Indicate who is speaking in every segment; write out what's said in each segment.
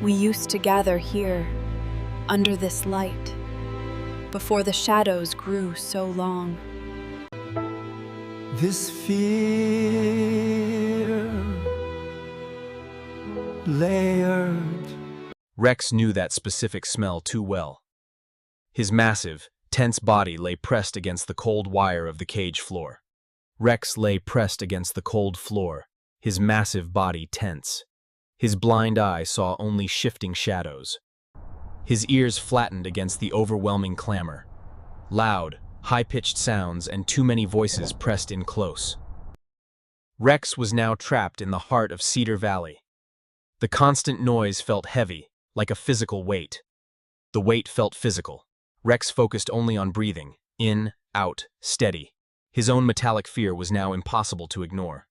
Speaker 1: We used to gather here, under this light, before the shadows grew so long.
Speaker 2: This fear layered.
Speaker 3: Rex knew that specific smell too well. His massive, tense body lay pressed against the cold wire of the cage floor. Rex lay pressed against the cold floor, his massive body tense. His blind eye saw only shifting shadows. His ears flattened against the overwhelming clamor. Loud, high-pitched sounds and too many voices pressed in close. Rex was now trapped in the heart of Cedar Valley. The constant noise felt heavy, like a physical weight. The weight felt physical. Rex focused only on breathing, in, out, steady. His own metallic fear was now impossible to ignore.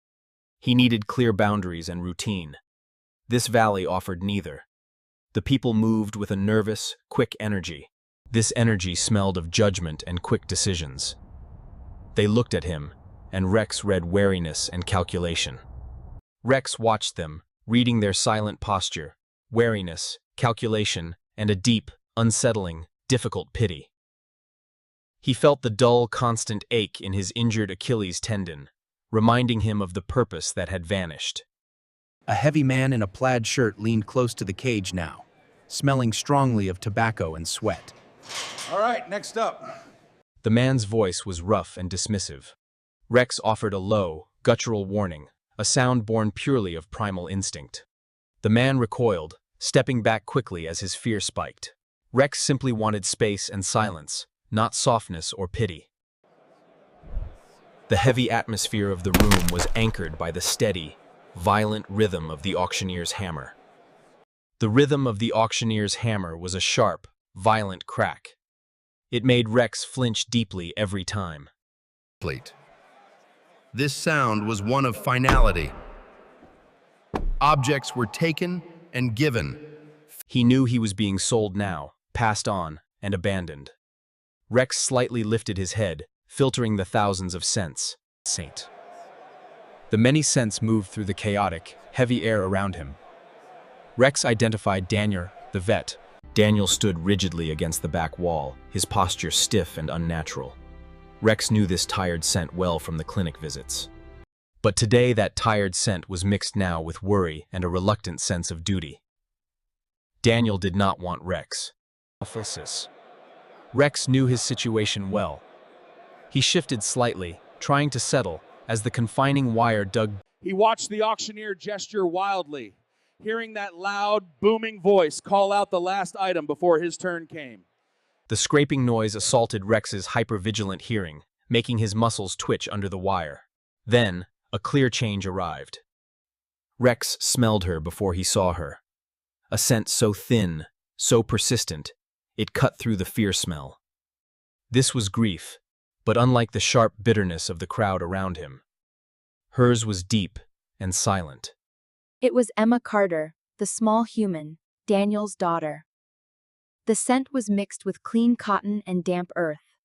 Speaker 3: He needed clear boundaries and routine. This valley offered neither. The people moved with a nervous, quick energy. This energy smelled of judgment and quick decisions. They looked at him, and Rex read wariness and calculation. Rex watched them, reading their silent posture, wariness, calculation, and a deep, unsettling, difficult pity. He felt the dull, constant ache in his injured Achilles tendon, reminding him of the purpose that had vanished.
Speaker 4: A heavy man in a plaid shirt leaned close to the cage now, smelling strongly of tobacco and sweat.
Speaker 5: All right, next up.
Speaker 3: The man's voice was rough and dismissive. Rex offered a low, guttural warning, a sound born purely of primal instinct. The man recoiled, stepping back quickly as his fear spiked. Rex simply wanted space and silence, not softness or pity. The heavy atmosphere of the room was anchored by the steady, violent rhythm of the auctioneer's hammer. The rhythm of the auctioneer's hammer was a sharp, violent crack. It made Rex flinch deeply every time.
Speaker 4: This sound was one of finality. Objects were taken and given.
Speaker 3: He knew he was being sold now, passed on, and abandoned. Rex slightly lifted his head, filtering the thousands of scents. The many scents moved through the chaotic, heavy air around him. Rex identified Daniel, the vet. Daniel stood rigidly against the back wall, his posture stiff and unnatural. Rex knew this tired scent well from the clinic visits. But today that tired scent was mixed now with worry and a reluctant sense of duty. Daniel did not want Rex. Rex knew his situation well. He shifted slightly, trying to settle, as the confining wire dug.
Speaker 5: He watched the auctioneer gesture wildly, hearing that loud, booming voice call out the last item before his turn came.
Speaker 3: The scraping noise assaulted Rex's hypervigilant hearing, making his muscles twitch under the wire. Then, a clear change arrived. Rex smelled her before he saw her. A scent so thin, so persistent, it cut through the fear smell. This was grief, but unlike the sharp bitterness of the crowd around him. Hers was deep and silent.
Speaker 6: It was Emma Carter, the small human, Daniel's daughter. The scent was mixed with clean cotton and damp earth.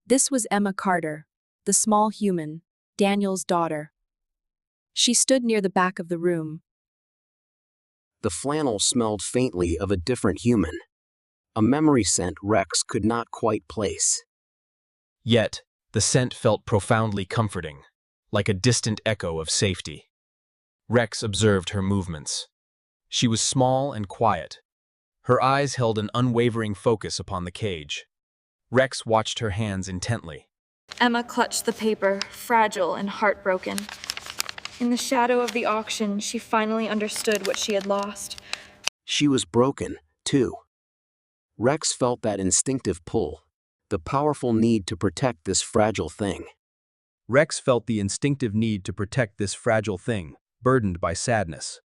Speaker 1: This was Emma Carter, the small human, Daniel's daughter. She stood near the back of the room.
Speaker 7: The flannel smelled faintly of a different human. A memory scent Rex could not quite place.
Speaker 3: Yet, the scent felt profoundly comforting, like a distant echo of safety. Rex observed her movements. She was small and quiet. Her eyes held an unwavering focus upon the cage. Rex watched her hands intently.
Speaker 8: Emma clutched the paper, fragile and heartbroken. In the shadow of the auction, she finally understood what she had lost.
Speaker 7: She was broken, too. Rex felt that instinctive pull, the powerful need to protect this fragile thing.
Speaker 4: Rex felt the instinctive need to protect this fragile thing, burdened by sadness.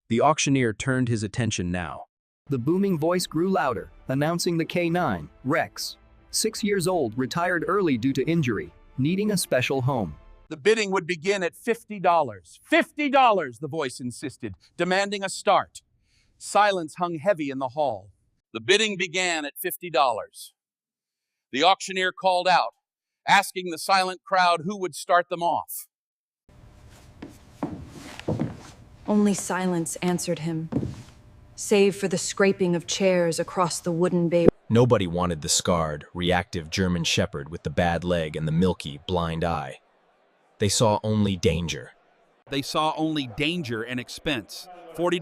Speaker 4: The auctioneer turned his attention now.
Speaker 9: The booming voice grew louder, announcing the K9, Rex. 6 years old, retired early due to injury, needing a special home.
Speaker 5: The bidding would begin at $50. $50, the voice insisted, demanding a start. Silence hung heavy in the hall. The bidding began at $50. The auctioneer called out, asking the silent crowd who would start them off.
Speaker 10: Only silence answered him, save for the scraping of chairs across the wooden bay.
Speaker 3: Nobody wanted the scarred, reactive German shepherd with the bad leg and the milky, blind eye. They saw only danger.
Speaker 5: They saw only danger and expense. $40?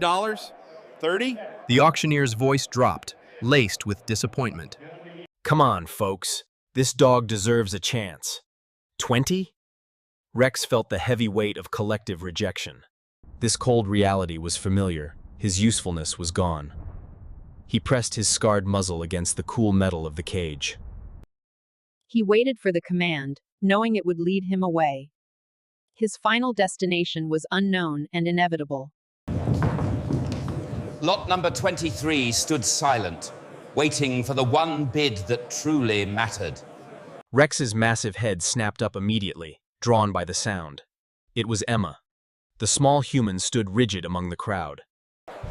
Speaker 5: $30?
Speaker 4: The auctioneer's voice dropped, laced with disappointment.
Speaker 3: Come on, folks. This dog deserves a chance. 20? Rex felt the heavy weight of collective rejection. This cold reality was familiar. His usefulness was gone. He pressed his scarred muzzle against the cool metal of the cage.
Speaker 1: He waited for the command, knowing it would lead him away. His final destination was unknown and inevitable.
Speaker 11: Lot number 23 stood silent, waiting for the one bid that truly mattered.
Speaker 3: Rex's massive head snapped up immediately, drawn by the sound. It was Emma. The small human stood rigid among the crowd.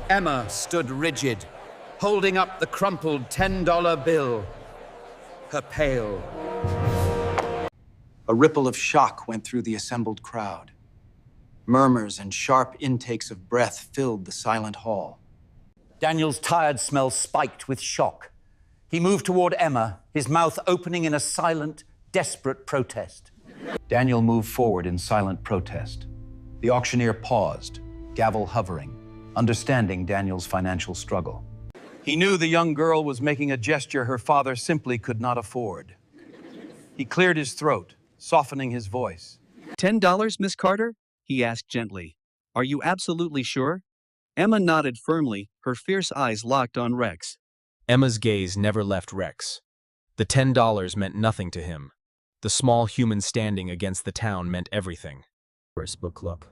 Speaker 11: Emma stood rigid, holding up the crumpled $10 bill. Her pail.
Speaker 2: A ripple of shock went through the assembled crowd. Murmurs and sharp intakes of breath filled the silent hall.
Speaker 12: Daniel's tired smell spiked with shock. He moved toward Emma, his mouth opening in a silent, desperate protest.
Speaker 5: Daniel moved forward in silent protest. The auctioneer paused, gavel hovering, understanding Daniel's financial struggle. He knew the young girl was making a gesture her father simply could not afford. He cleared his throat, softening his voice.
Speaker 9: $10, Miss Carter? He asked gently. Are you absolutely sure? Emma nodded firmly, her fierce eyes locked on Rex.
Speaker 3: Emma's gaze never left Rex. The $10 meant nothing to him. The small human standing against the town meant everything.
Speaker 4: Book club.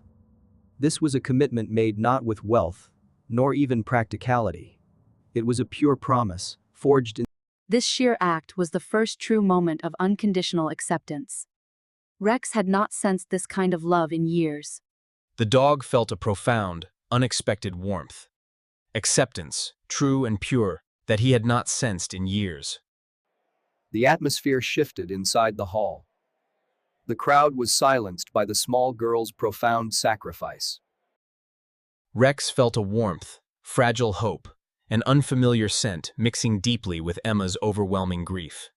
Speaker 4: This was a commitment made not with wealth, nor even practicality. It was a pure promise, forged in.
Speaker 6: This sheer act was the first true moment of unconditional acceptance. Rex had not sensed this kind of love in years.
Speaker 3: The dog felt a profound, unexpected warmth. Acceptance, true and pure, that he had not sensed in years.
Speaker 9: The atmosphere shifted inside the hall. The crowd was silenced by the small girl's profound sacrifice.
Speaker 3: Rex felt a warmth, fragile hope, an unfamiliar scent mixing deeply with Emma's overwhelming grief.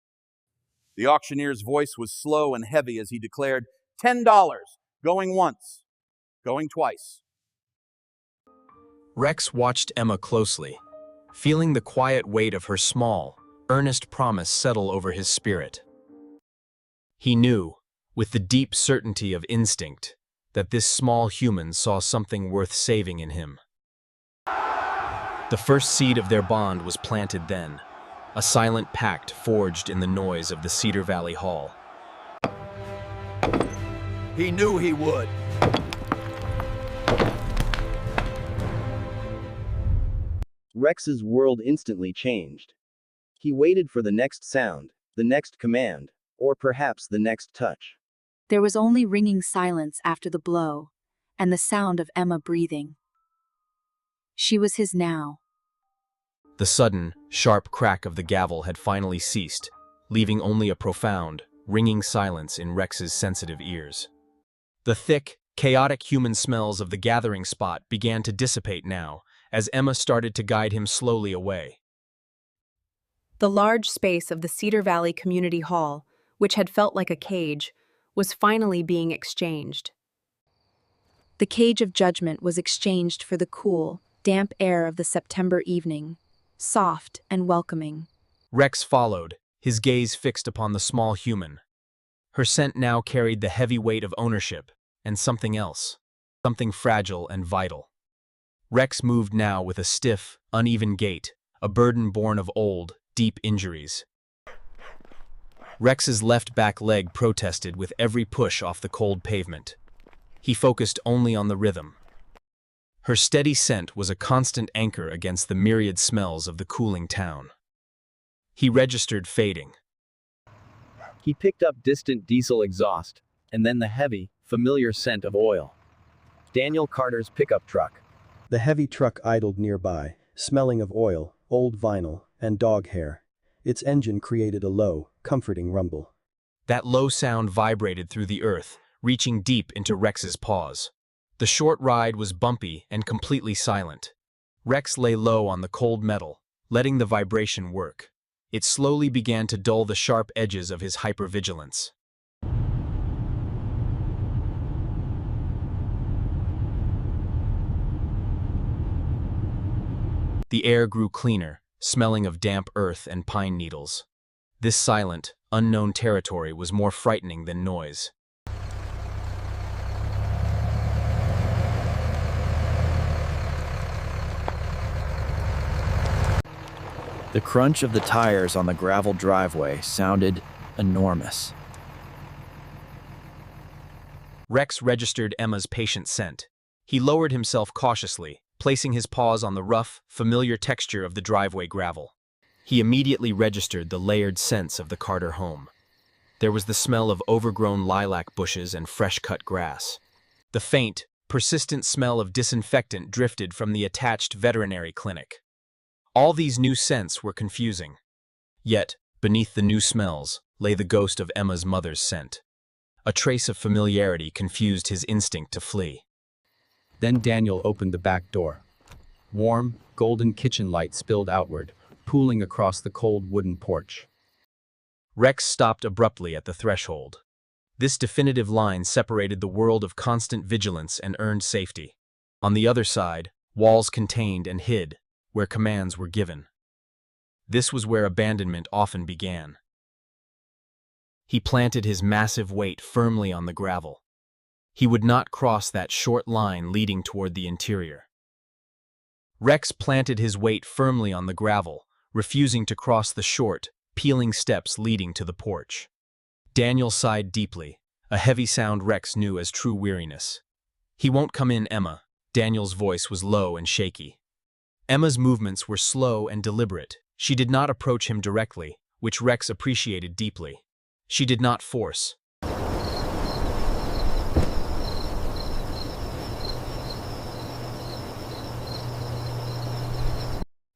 Speaker 5: The auctioneer's voice was slow and heavy as he declared, $10, going once, going twice.
Speaker 3: Rex watched Emma closely, feeling the quiet weight of her small, earnest promise settle over his spirit. He knew, with the deep certainty of instinct, that this small human saw something worth saving in him. The first seed of their bond was planted then, a silent pact forged in the noise of the Cedar Valley Hall.
Speaker 12: He knew he would.
Speaker 13: Rex's world instantly changed. He waited for the next sound, the next command, or perhaps the next touch.
Speaker 6: There was only ringing silence after the blow, and the sound of Emma breathing. She was his now.
Speaker 3: The sudden, sharp crack of the gavel had finally ceased, leaving only a profound, ringing silence in Rex's sensitive ears. The thick, chaotic human smells of the gathering spot began to dissipate now, as Emma started to guide him slowly away.
Speaker 14: The large space of the Cedar Valley Community Hall, which had felt like a cage, was finally being exchanged.
Speaker 6: The cage of judgment was exchanged for the cool, damp air of the September evening, soft and welcoming.
Speaker 3: Rex followed, his gaze fixed upon the small human. Her scent now carried the heavy weight of ownership, and something else, something fragile and vital. Rex moved now with a stiff, uneven gait, a burden born of old, deep injuries. Rex's left back leg protested with every push off the cold pavement. He focused only on the rhythm. Her steady scent was a constant anchor against the myriad smells of the cooling town. He registered fading.
Speaker 13: He picked up distant diesel exhaust, and then the heavy, familiar scent of oil. Daniel Carter's pickup truck.
Speaker 15: The heavy truck idled nearby, smelling of oil, old vinyl, and dog hair. Its engine created a low, comforting rumble.
Speaker 3: That low sound vibrated through the earth, reaching deep into Rex's paws. The short ride was bumpy and completely silent. Rex lay low on the cold metal, letting the vibration work. It slowly began to dull the sharp edges of his hypervigilance. The air grew cleaner, smelling of damp earth and pine needles. This silent, unknown territory was more frightening than noise.
Speaker 16: The crunch of the tires on the gravel driveway sounded enormous.
Speaker 3: Rex registered Emma's patient scent. He lowered himself cautiously, placing his paws on the rough, familiar texture of the driveway gravel. He immediately registered the layered scents of the Carter home. There was the smell of overgrown lilac bushes and fresh-cut grass. The faint, persistent smell of disinfectant drifted from the attached veterinary clinic. All these new scents were confusing. Yet, beneath the new smells, lay the ghost of Emma's mother's scent. A trace of familiarity confused his instinct to flee.
Speaker 4: Then Daniel opened the back door. Warm, golden kitchen light spilled outward, pooling across the cold wooden porch.
Speaker 3: Rex stopped abruptly at the threshold. This definitive line separated the world of constant vigilance and earned safety. On the other side, walls contained and hid, where commands were given. This was where abandonment often began. He planted his massive weight firmly on the gravel. He would not cross that short line leading toward the interior. Rex planted his weight firmly on the gravel, refusing to cross the short, peeling steps leading to the porch. Daniel sighed deeply, a heavy sound Rex knew as true weariness. "He won't come in, Emma." Daniel's voice was low and shaky. Emma's movements were slow and deliberate. She did not approach him directly, which Rex appreciated deeply. She did not force.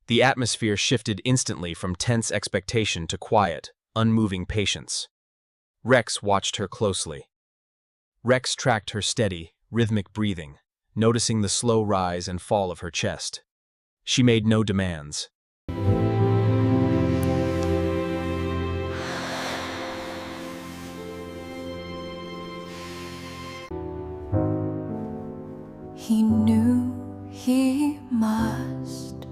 Speaker 3: The atmosphere shifted instantly from tense expectation to quiet, unmoving patience. Rex watched her closely. Rex tracked her steady, rhythmic breathing, noticing the slow rise and fall of her chest. She made no demands.
Speaker 17: He knew he must.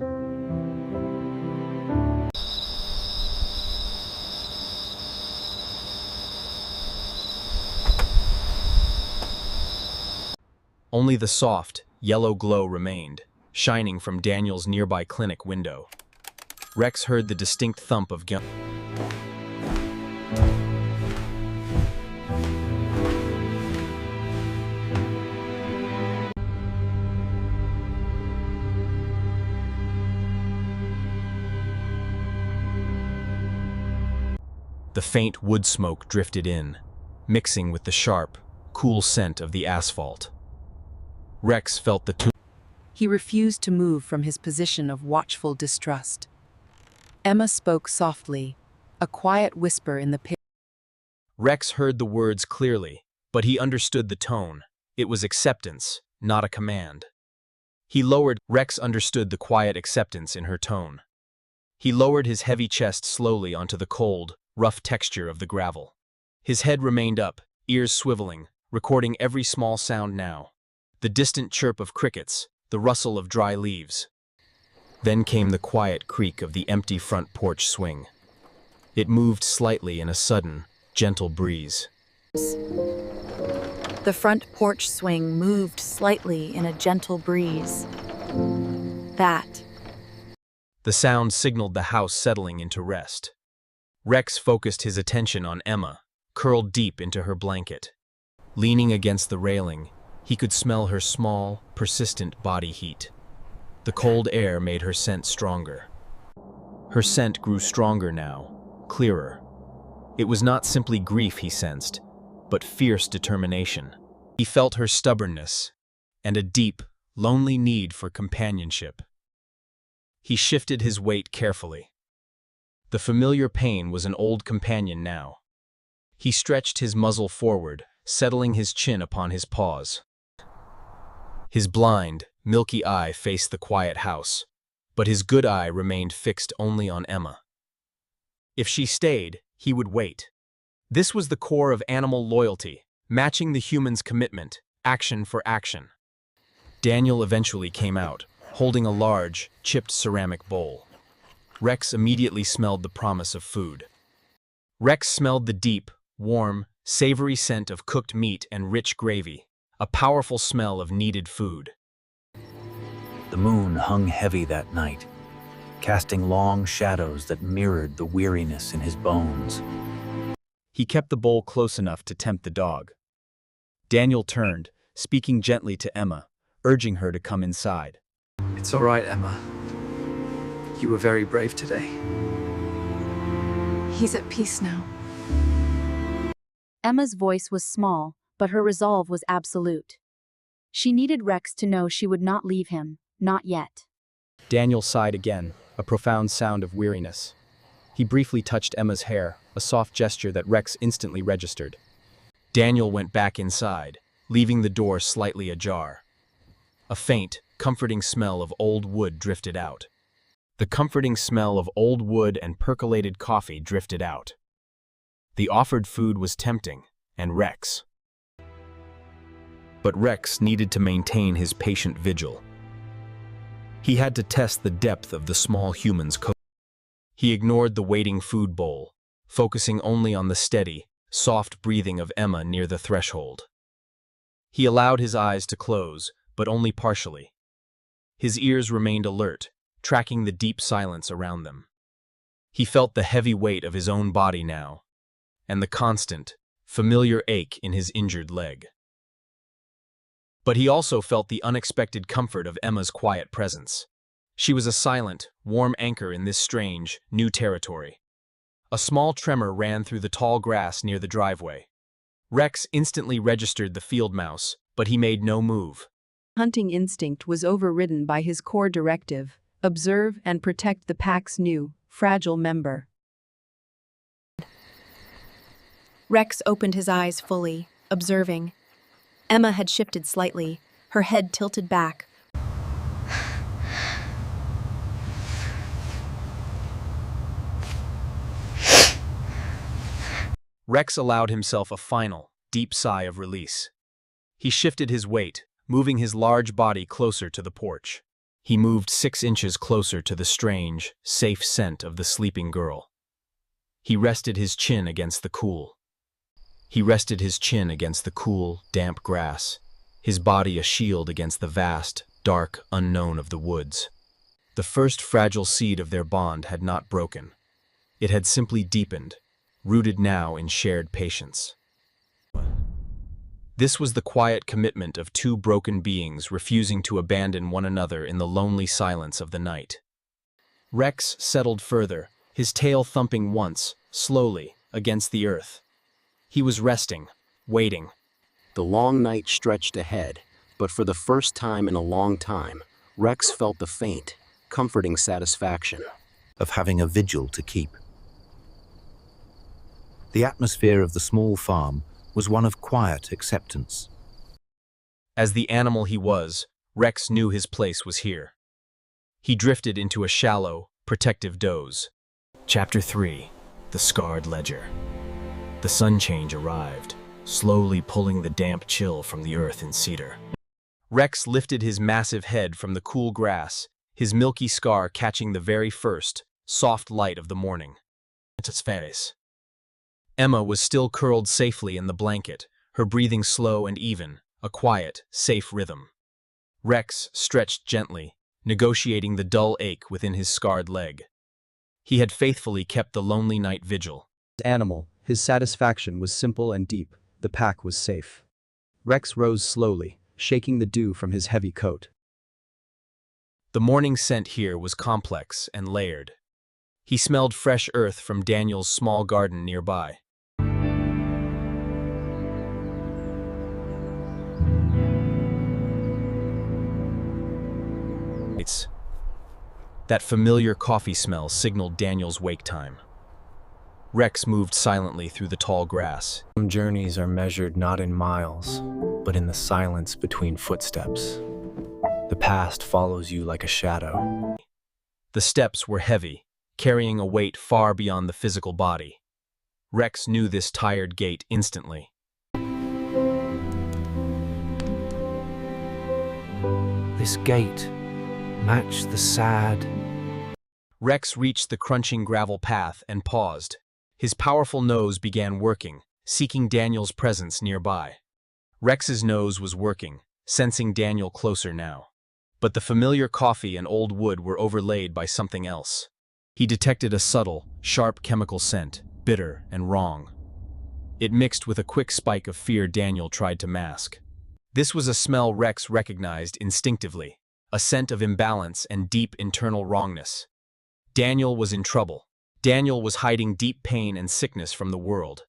Speaker 3: Only the soft, yellow glow remained, shining from Daniel's nearby clinic window. Rex heard the distinct thump of gun. The faint wood smoke drifted in, mixing with the sharp, cool scent of the asphalt. Rex felt the
Speaker 1: He refused to move from his position of watchful distrust. Emma spoke softly, a quiet whisper in the pit.
Speaker 3: Rex heard the words clearly, but he understood the tone. It was acceptance, not a command. Rex understood the quiet acceptance in her tone. He lowered his heavy chest slowly onto the cold, rough texture of the gravel. His head remained up, ears swiveling, recording every small sound now. The distant chirp of crickets, the rustle of dry leaves. Then came the quiet creak of the empty front porch swing. It moved slightly in a sudden, gentle breeze.
Speaker 18: The front porch swing moved slightly in a gentle breeze. That.
Speaker 3: The sound signaled the house settling into rest. Rex focused his attention on Emma, curled deep into her blanket. Leaning against the railing, he could smell her small, persistent body heat. The cold air made her scent stronger. Her scent grew stronger now, clearer. It was not simply grief he sensed, but fierce determination. He felt her stubbornness and a deep, lonely need for companionship. He shifted his weight carefully. The familiar pain was an old companion now. He stretched his muzzle forward, settling his chin upon his paws. His blind, milky eye faced the quiet house, but his good eye remained fixed only on Emma. If she stayed, he would wait. This was the core of animal loyalty, matching the human's commitment, action for action. Daniel eventually came out, holding a large, chipped ceramic bowl. Rex immediately smelled the promise of food. Rex smelled the deep, warm, savory scent of cooked meat and rich gravy, a powerful smell of needed food.
Speaker 16: The moon hung heavy that night, casting long shadows that mirrored the weariness in his bones.
Speaker 4: He kept the bowl close enough to tempt the dog. Daniel turned, speaking gently to Emma, urging her to come inside.
Speaker 19: It's all right, Emma. You were very brave today.
Speaker 17: He's at peace now.
Speaker 6: Emma's voice was small, but her resolve was absolute. She needed Rex to know she would not leave him, not yet.
Speaker 4: Daniel sighed again, a profound sound of weariness. He briefly touched Emma's hair, a soft gesture that Rex instantly registered.
Speaker 3: Daniel went back inside, leaving the door slightly ajar. A faint, comforting smell of old wood drifted out. The comforting smell of old wood and percolated coffee drifted out. The offered food was tempting, and Rex. But Rex needed to maintain his patient vigil. He had to test the depth of the small human's code. He ignored the waiting food bowl, focusing only on the steady, soft breathing of Emma near the threshold. He allowed his eyes to close, but only partially. His ears remained alert, tracking the deep silence around them. He felt the heavy weight of his own body now, and the constant, familiar ache in his injured leg. But he also felt the unexpected comfort of Emma's quiet presence. She was a silent, warm anchor in this strange, new territory. A small tremor ran through the tall grass near the driveway. Rex instantly registered the field mouse, but he made no move.
Speaker 1: Hunting instinct was overridden by his core directive: observe and protect the pack's new, fragile member.
Speaker 14: Rex opened his eyes fully, observing. Emma had shifted slightly, her head tilted back.
Speaker 3: Rex allowed himself a final, deep sigh of release. He shifted his weight, moving his large body closer to the porch. He moved 6 inches closer to the strange, safe scent of the sleeping girl. He rested his chin against the cool, damp grass, his body a shield against the vast, dark unknown of the woods. The first fragile seed of their bond had not broken. It had simply deepened, rooted now in shared patience. This was the quiet commitment of 2 broken beings refusing to abandon one another in the lonely silence of the night. Rex settled further, his tail thumping once, slowly, against the earth. He was resting, waiting.
Speaker 7: The long night stretched ahead, but for the first time in a long time, Rex felt the faint, comforting satisfaction
Speaker 16: of having a vigil to keep. The atmosphere of the small farm was one of quiet acceptance.
Speaker 3: As the animal he was, Rex knew his place was here. He drifted into a shallow, protective doze. Chapter 3: The Scarred Ledger. The sun change arrived, slowly pulling the damp chill from the earth in Cedar. Rex lifted his massive head from the cool grass, his milky scar catching the very first, soft light of the morning. Its face. Emma was still curled safely in the blanket, her breathing slow and even, a quiet, safe rhythm. Rex stretched gently, negotiating the dull ache within his scarred leg. He had faithfully kept the lonely night vigil.
Speaker 4: Animal, his satisfaction was simple and deep. The pack was safe. Rex rose slowly, shaking the dew from his heavy coat.
Speaker 3: The morning scent here was complex and layered. He smelled fresh earth from Daniel's small garden nearby. That familiar coffee smell signaled Daniel's wake time. Rex moved silently through the tall grass.
Speaker 16: Some journeys are measured not in miles, but in the silence between footsteps. The past follows you like a shadow.
Speaker 3: The steps were heavy, carrying a weight far beyond the physical body. Rex knew this tired gait instantly.
Speaker 16: This gait matched the sad.
Speaker 3: Rex reached the crunching gravel path and paused. His powerful nose began working, seeking Daniel's presence nearby. Rex's nose was working, sensing Daniel closer now. But the familiar coffee and old wood were overlaid by something else. He detected a subtle, sharp chemical scent, bitter and wrong. It mixed with a quick spike of fear Daniel tried to mask. This was a smell Rex recognized instinctively, a scent of imbalance and deep internal wrongness. Daniel was in trouble. Daniel was hiding deep pain and sickness from the world.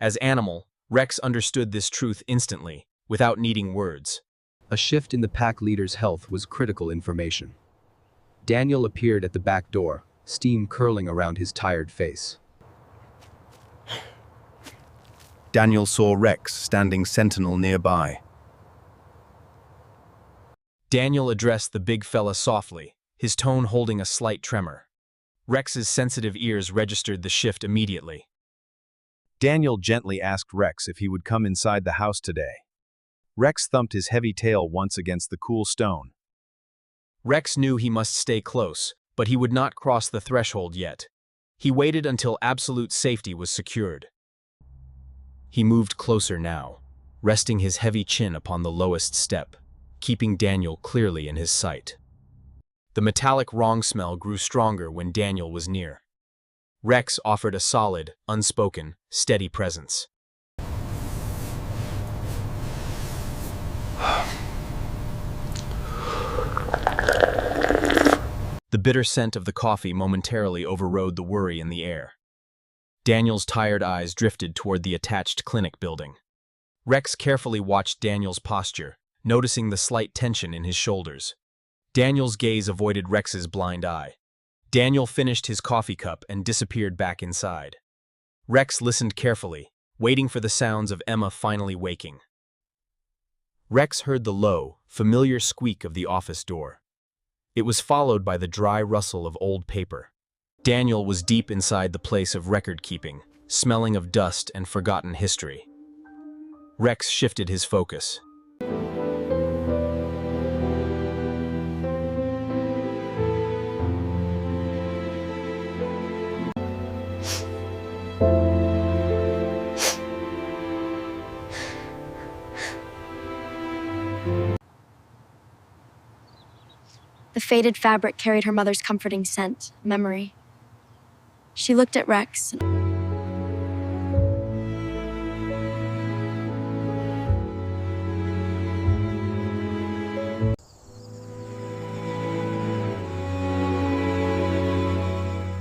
Speaker 3: As animal, Rex understood this truth instantly, without needing words.
Speaker 4: A shift in the pack leader's health was critical information. Daniel appeared at the back door, steam curling around his tired face. Daniel saw Rex standing sentinel nearby.
Speaker 3: Daniel addressed the big fella softly, his tone holding a slight tremor. Rex's sensitive ears registered the shift immediately.
Speaker 4: Daniel gently asked Rex if he would come inside the house today. Rex thumped his heavy tail once against the cool stone.
Speaker 3: Rex knew he must stay close, but he would not cross the threshold yet. He waited until absolute safety was secured. He moved closer now, resting his heavy chin upon the lowest step, keeping Daniel clearly in his sight. The metallic wrong smell grew stronger when Daniel was near. Rex offered a solid, unspoken, steady presence. The bitter scent of the coffee momentarily overrode the worry in the air. Daniel's tired eyes drifted toward the attached clinic building. Rex carefully watched Daniel's posture, noticing the slight tension in his shoulders. Daniel's gaze avoided Rex's blind eye. Daniel finished his coffee cup and disappeared back inside. Rex listened carefully, waiting for the sounds of Emma finally waking. Rex heard the low, familiar squeak of the office door. It was followed by the dry rustle of old paper. Daniel was deep inside the place of record-keeping, smelling of dust and forgotten history. Rex shifted his focus.
Speaker 20: The faded fabric carried her mother's comforting scent, memory. She looked at Rex.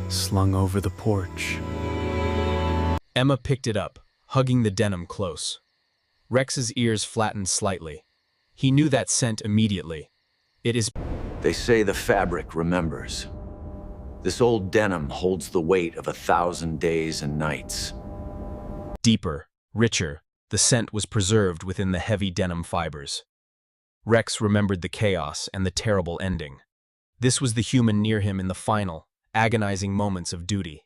Speaker 16: Slung over the porch.
Speaker 3: Emma picked it up, hugging the denim close. Rex's ears flattened slightly. He knew that scent immediately. It is...
Speaker 21: They say the fabric remembers. This old denim holds the weight of 1,000 days and nights.
Speaker 3: Deeper, richer, the scent was preserved within the heavy denim fibers. Rex remembered the chaos and the terrible ending. This was the human near him in the final, agonizing moments of duty.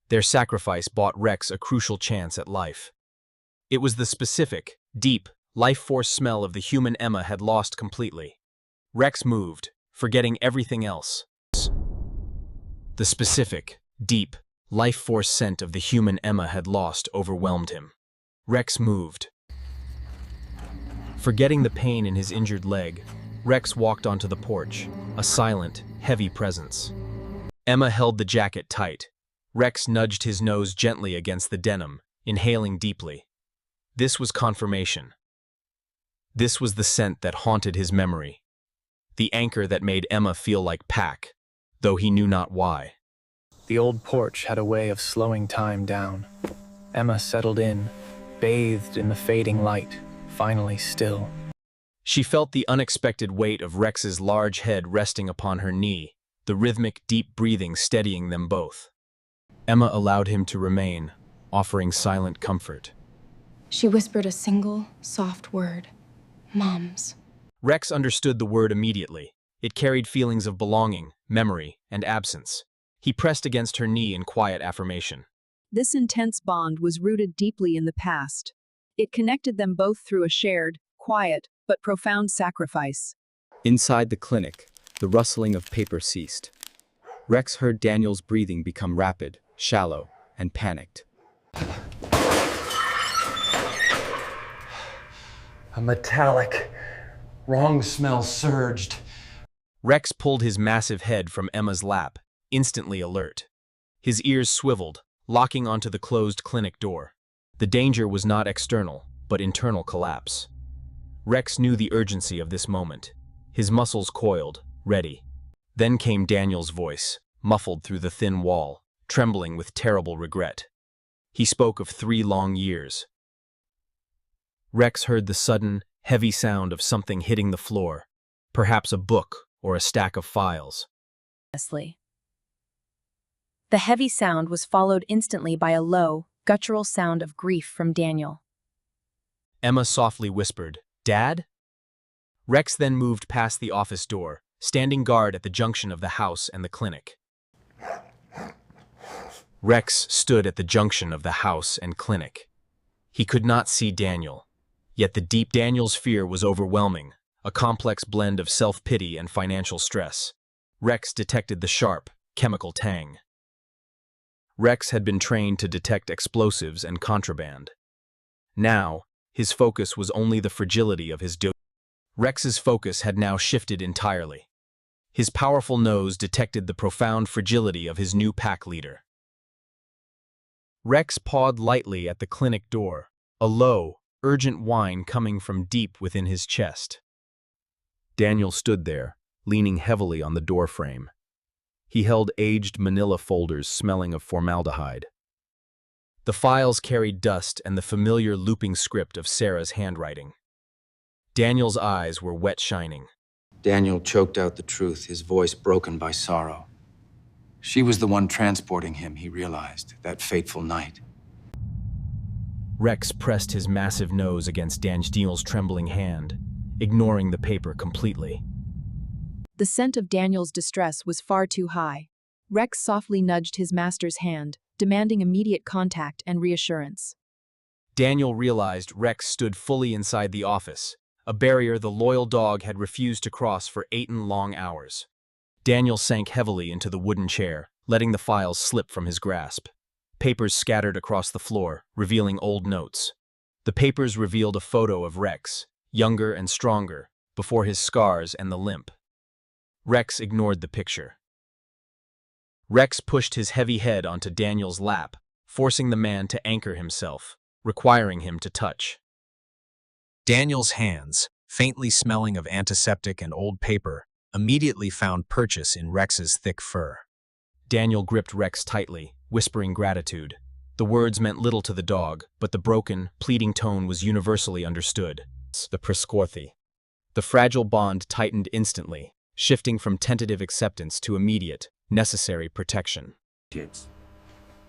Speaker 3: Their sacrifice bought Rex a crucial chance at life. It was the specific, deep, life-force smell of the human Emma had lost completely. Rex moved, forgetting everything else. The specific, deep, life-force scent of the human Emma had lost overwhelmed him. Rex moved. Forgetting the pain in his injured leg, Rex walked onto the porch, a silent, heavy presence. Emma held the jacket tight. Rex nudged his nose gently against the denim, inhaling deeply. This was confirmation. This was the scent that haunted his memory. The anchor that made Emma feel like pack, though he knew not why.
Speaker 19: The old porch had a way of slowing time down. Emma settled in, bathed in the fading light, finally still.
Speaker 3: She felt the unexpected weight of Rex's large head resting upon her knee, the rhythmic, deep breathing steadying them both. Emma allowed him to remain, offering silent comfort.
Speaker 17: She whispered a single, soft word. Moms.
Speaker 3: Rex understood the word immediately. It carried feelings of belonging, memory, and absence. He pressed against her knee in quiet affirmation.
Speaker 1: This intense bond was rooted deeply in the past. It connected them both through a shared, quiet, but profound sacrifice.
Speaker 4: Inside the clinic, the rustling of paper ceased. Rex heard Daniel's breathing become rapid, shallow, and panicked.
Speaker 5: A metallic, wrong smell surged.
Speaker 3: Rex pulled his massive head from Emma's lap, instantly alert. His ears swiveled, locking onto the closed clinic door. The danger was not external, but internal collapse. Rex knew the urgency of this moment. His muscles coiled, ready. Then came Daniel's voice, muffled through the thin wall, trembling with terrible regret. He spoke of 3 long years. Rex heard the sudden, heavy sound of something hitting the floor, perhaps a book or a stack of files.
Speaker 6: The heavy sound was followed instantly by a low, guttural sound of grief from Daniel.
Speaker 3: Emma softly whispered, "Dad?" Rex then moved past the office door, standing guard at the junction of the house and the clinic. Rex stood at the junction of the house and clinic. He could not see Daniel, yet the deep Daniel's fear was overwhelming, a complex blend of self-pity and financial stress. Rex detected the sharp, chemical tang. Rex had been trained to detect explosives and contraband. Now, his focus was only the fragility of his Rex's focus had now shifted entirely. His powerful nose detected the profound fragility of his new pack leader. Rex pawed lightly at the clinic door, a low, urgent whine coming from deep within his chest. Daniel stood there, leaning heavily on the doorframe. He held aged manila folders smelling of formaldehyde. The files carried dust and the familiar looping script of Sarah's handwriting. Daniel's eyes were wet shining.
Speaker 2: Daniel choked out the truth, his voice broken by sorrow. She was the one transporting him, he realized, that fateful night.
Speaker 3: Rex pressed his massive nose against Daniel's trembling hand, ignoring the paper completely.
Speaker 1: The scent of Daniel's distress was far too high. Rex softly nudged his master's hand, demanding immediate contact and reassurance.
Speaker 3: Daniel realized Rex stood fully inside the office, a barrier the loyal dog had refused to cross for 8 long hours. Daniel sank heavily into the wooden chair, letting the files slip from his grasp. Papers scattered across the floor, revealing old notes. The papers revealed a photo of Rex, younger and stronger, before his scars and the limp. Rex ignored the picture. Rex pushed his heavy head onto Daniel's lap, forcing the man to anchor himself, requiring him to touch.
Speaker 16: Daniel's hands, faintly smelling of antiseptic and old paper, immediately found purchase in Rex's thick fur.
Speaker 3: Daniel gripped Rex tightly, whispering gratitude. The words meant little to the dog, but the broken, pleading tone was universally understood. The Prescorthi. The fragile bond tightened instantly, shifting from tentative acceptance to immediate, necessary protection.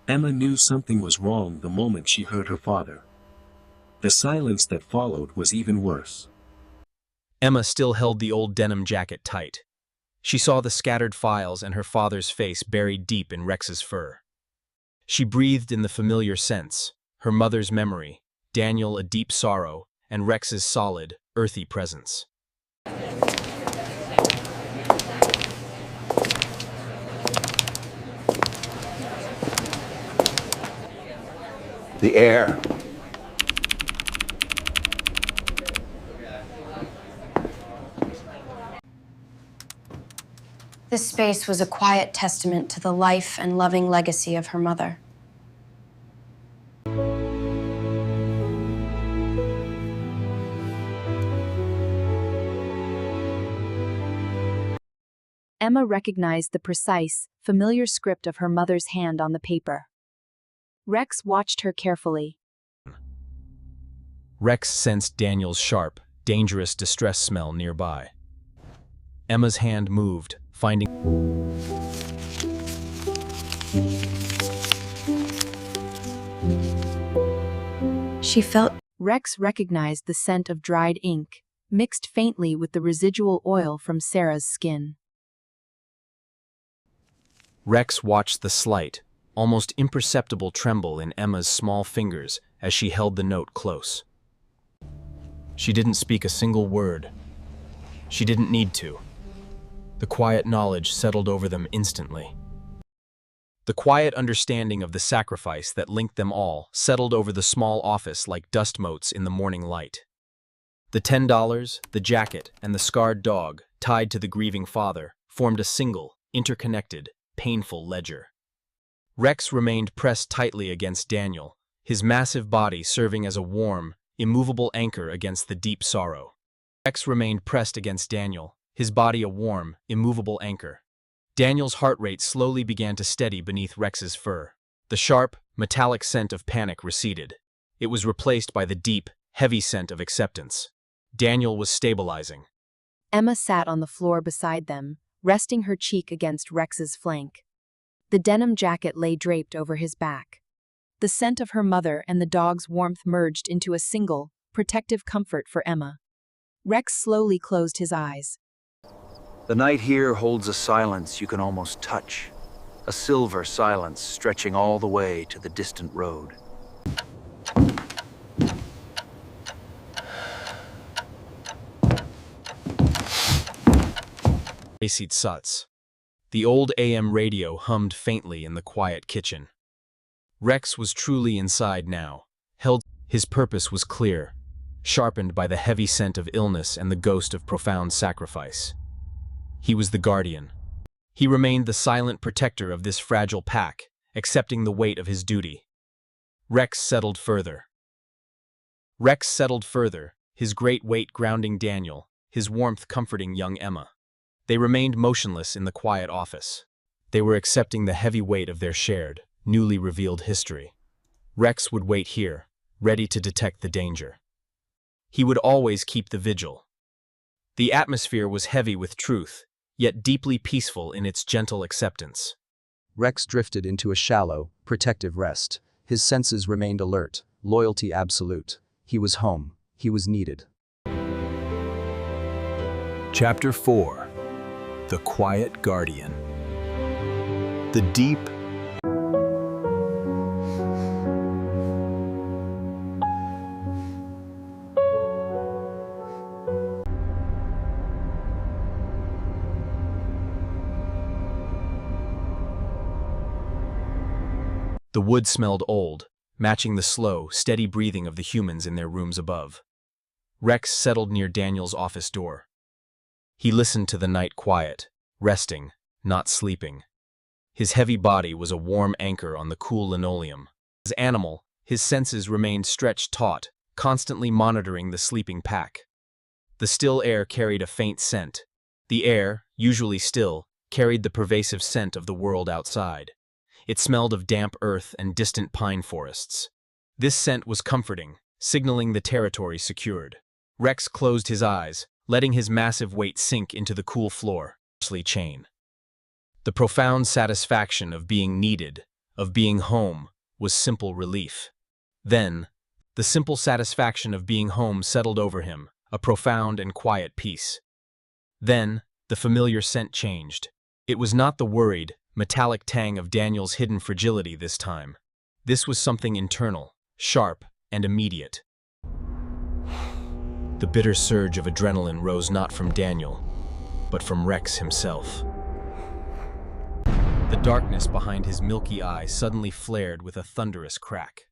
Speaker 8: Emma knew something was wrong the moment she heard her father. The silence that followed was even worse.
Speaker 3: Emma still held the old denim jacket tight. She saw the scattered files and her father's face buried deep in Rex's fur. She breathed in the familiar sense, her mother's memory, Daniel a deep sorrow, and Rex's solid, earthy presence.
Speaker 21: The air.
Speaker 20: This space was a quiet testament to the life and loving legacy of her mother.
Speaker 6: Emma recognized the precise, familiar script of her mother's hand on the paper. Rex watched her carefully.
Speaker 3: Rex sensed Daniel's sharp, dangerous distress smell nearby. Emma's hand moved, finding...
Speaker 20: She felt...
Speaker 6: Rex recognized the scent of dried ink, mixed faintly with the residual oil from Sarah's skin.
Speaker 3: Rex watched the slight, almost imperceptible tremble in Emma's small fingers as she held the note close. She didn't speak a single word. She didn't need to. The quiet knowledge settled over them instantly. The quiet understanding of the sacrifice that linked them all settled over the small office like dust motes in the morning light. The $10, the jacket, and the scarred dog, tied to the grieving father, formed a single, interconnected, painful ledger. Rex remained pressed tightly against Daniel, his massive body serving as a warm, immovable anchor against the deep sorrow. Rex remained pressed against Daniel, his body a warm, immovable anchor. Daniel's heart rate slowly began to steady beneath Rex's fur. The sharp, metallic scent of panic receded. It was replaced by the deep, heavy scent of acceptance. Daniel was stabilizing.
Speaker 6: Emma sat on the floor beside them, resting her cheek against Rex's flank. The denim jacket lay draped over his back. The scent of her mother and the dog's warmth merged into a single, protective comfort for Emma. Rex slowly closed his eyes.
Speaker 2: The night here holds a silence you can almost touch. A silver silence stretching all the way to the distant road.
Speaker 3: Acid Suts. The old AM radio hummed faintly in the quiet kitchen. Rex was truly inside now. His purpose was clear, sharpened by the heavy scent of illness and the ghost of profound sacrifice. He was the guardian. He remained the silent protector of this fragile pack, accepting the weight of his duty. Rex settled further, his great weight grounding Daniel, his warmth comforting young Emma. They remained motionless in the quiet office. They were accepting the heavy weight of their shared, newly revealed history. Rex would wait here, ready to detect the danger. He would always keep the vigil. The atmosphere was heavy with truth, yet deeply peaceful in its gentle acceptance.
Speaker 4: Rex drifted into a shallow, protective rest. His senses remained alert, loyalty absolute. He was home. He was needed.
Speaker 16: Chapter 4. The Quiet Guardian. The deep
Speaker 3: The wood smelled old, matching the slow, steady breathing of the humans in their rooms above. Rex settled near Daniel's office door. He listened to the night quiet, resting, not sleeping. His heavy body was a warm anchor on the cool linoleum. As animal, his senses remained stretched taut, constantly monitoring the sleeping pack. The still air carried a faint scent. The air, usually still, carried the pervasive scent of the world outside. It smelled of damp earth and distant pine forests. This scent was comforting, signaling the territory secured. Rex closed his eyes, letting his massive weight sink into the cool floor. Chain. The profound satisfaction of being needed, of being home, was simple relief. Then, the simple satisfaction of being home settled over him, a profound and quiet peace. Then, the familiar scent changed. It was not the worried, metallic tang of Daniel's hidden fragility this time. This was something internal, sharp, and immediate. The bitter surge of adrenaline rose not from Daniel, but from Rex himself. The darkness behind his milky eye suddenly flared with a thunderous crack.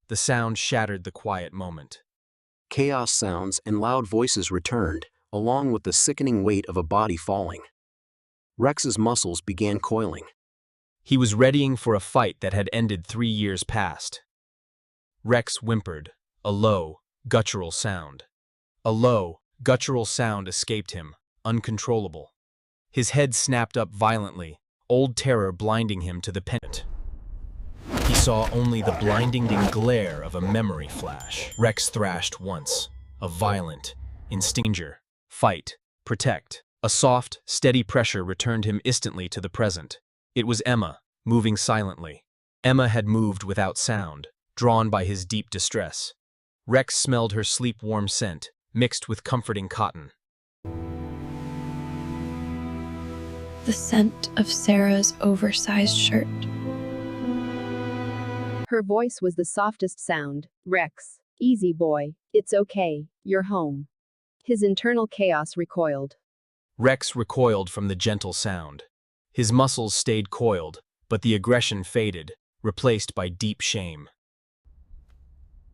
Speaker 3: The sound shattered the quiet moment.
Speaker 7: Chaos sounds and loud voices returned, along with the sickening weight of a body falling. Rex's muscles began coiling.
Speaker 3: He was readying for a fight that had ended 3 years past. Rex whimpered, a low, guttural sound. A low, guttural sound escaped him, uncontrollable. His head snapped up violently, old terror blinding him to the pennant. He saw only the blinding glare of a memory flash. Rex thrashed once, a violent, instinctive, fight, protect. A soft, steady pressure returned him instantly to the present. It was Emma, moving silently. Emma had moved without sound, drawn by his deep distress. Rex smelled her sleep-warm scent, mixed with comforting cotton.
Speaker 20: The scent of Sarah's oversized shirt.
Speaker 6: Her voice was the softest sound. Rex, easy boy, it's okay, you're home. His internal chaos recoiled.
Speaker 3: Rex recoiled from the gentle sound. His muscles stayed coiled, but the aggression faded, replaced by deep shame.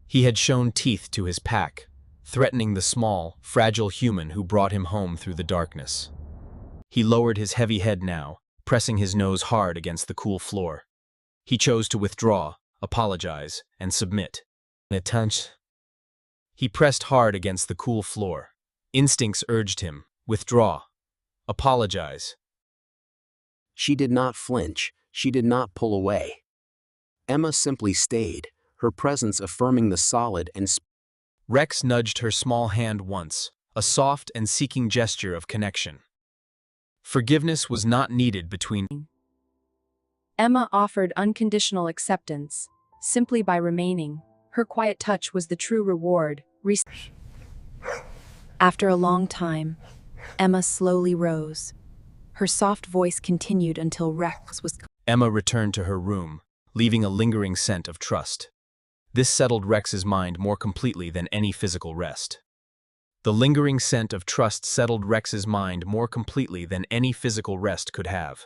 Speaker 3: He had shown teeth to his pack, threatening the small, fragile human who brought him home through the darkness. He lowered his heavy head now, pressing his nose hard against the cool floor. He chose to withdraw, apologize, and submit. He pressed hard against the cool floor. Instincts urged him, withdraw, apologize.
Speaker 7: She did not flinch, she did not pull away. Emma simply stayed, her presence affirming the solid and
Speaker 3: Rex nudged her small hand once, a soft and seeking gesture of connection. Forgiveness was not needed between.
Speaker 6: Emma offered unconditional acceptance, simply by remaining. Her quiet touch was the true reward. After a long time, Emma slowly rose. Her soft voice continued until Rex was.
Speaker 3: Emma returned to her room, leaving a lingering scent of trust. This settled Rex's mind more completely than any physical rest. The lingering scent of trust settled Rex's mind more completely than any physical rest could have.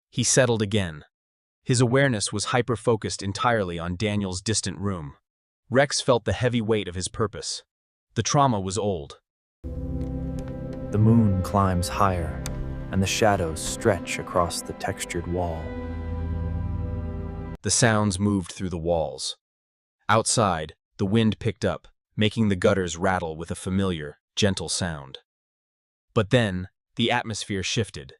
Speaker 3: He settled again. His awareness was hyper-focused entirely on Daniel's distant room. Rex felt the heavy weight of his purpose. The trauma was old.
Speaker 19: The moon climbs higher, and the shadows stretch across the textured wall.
Speaker 3: The sounds moved through the walls. Outside, the wind picked up, making the gutters rattle with a familiar, gentle sound. But then, the atmosphere shifted.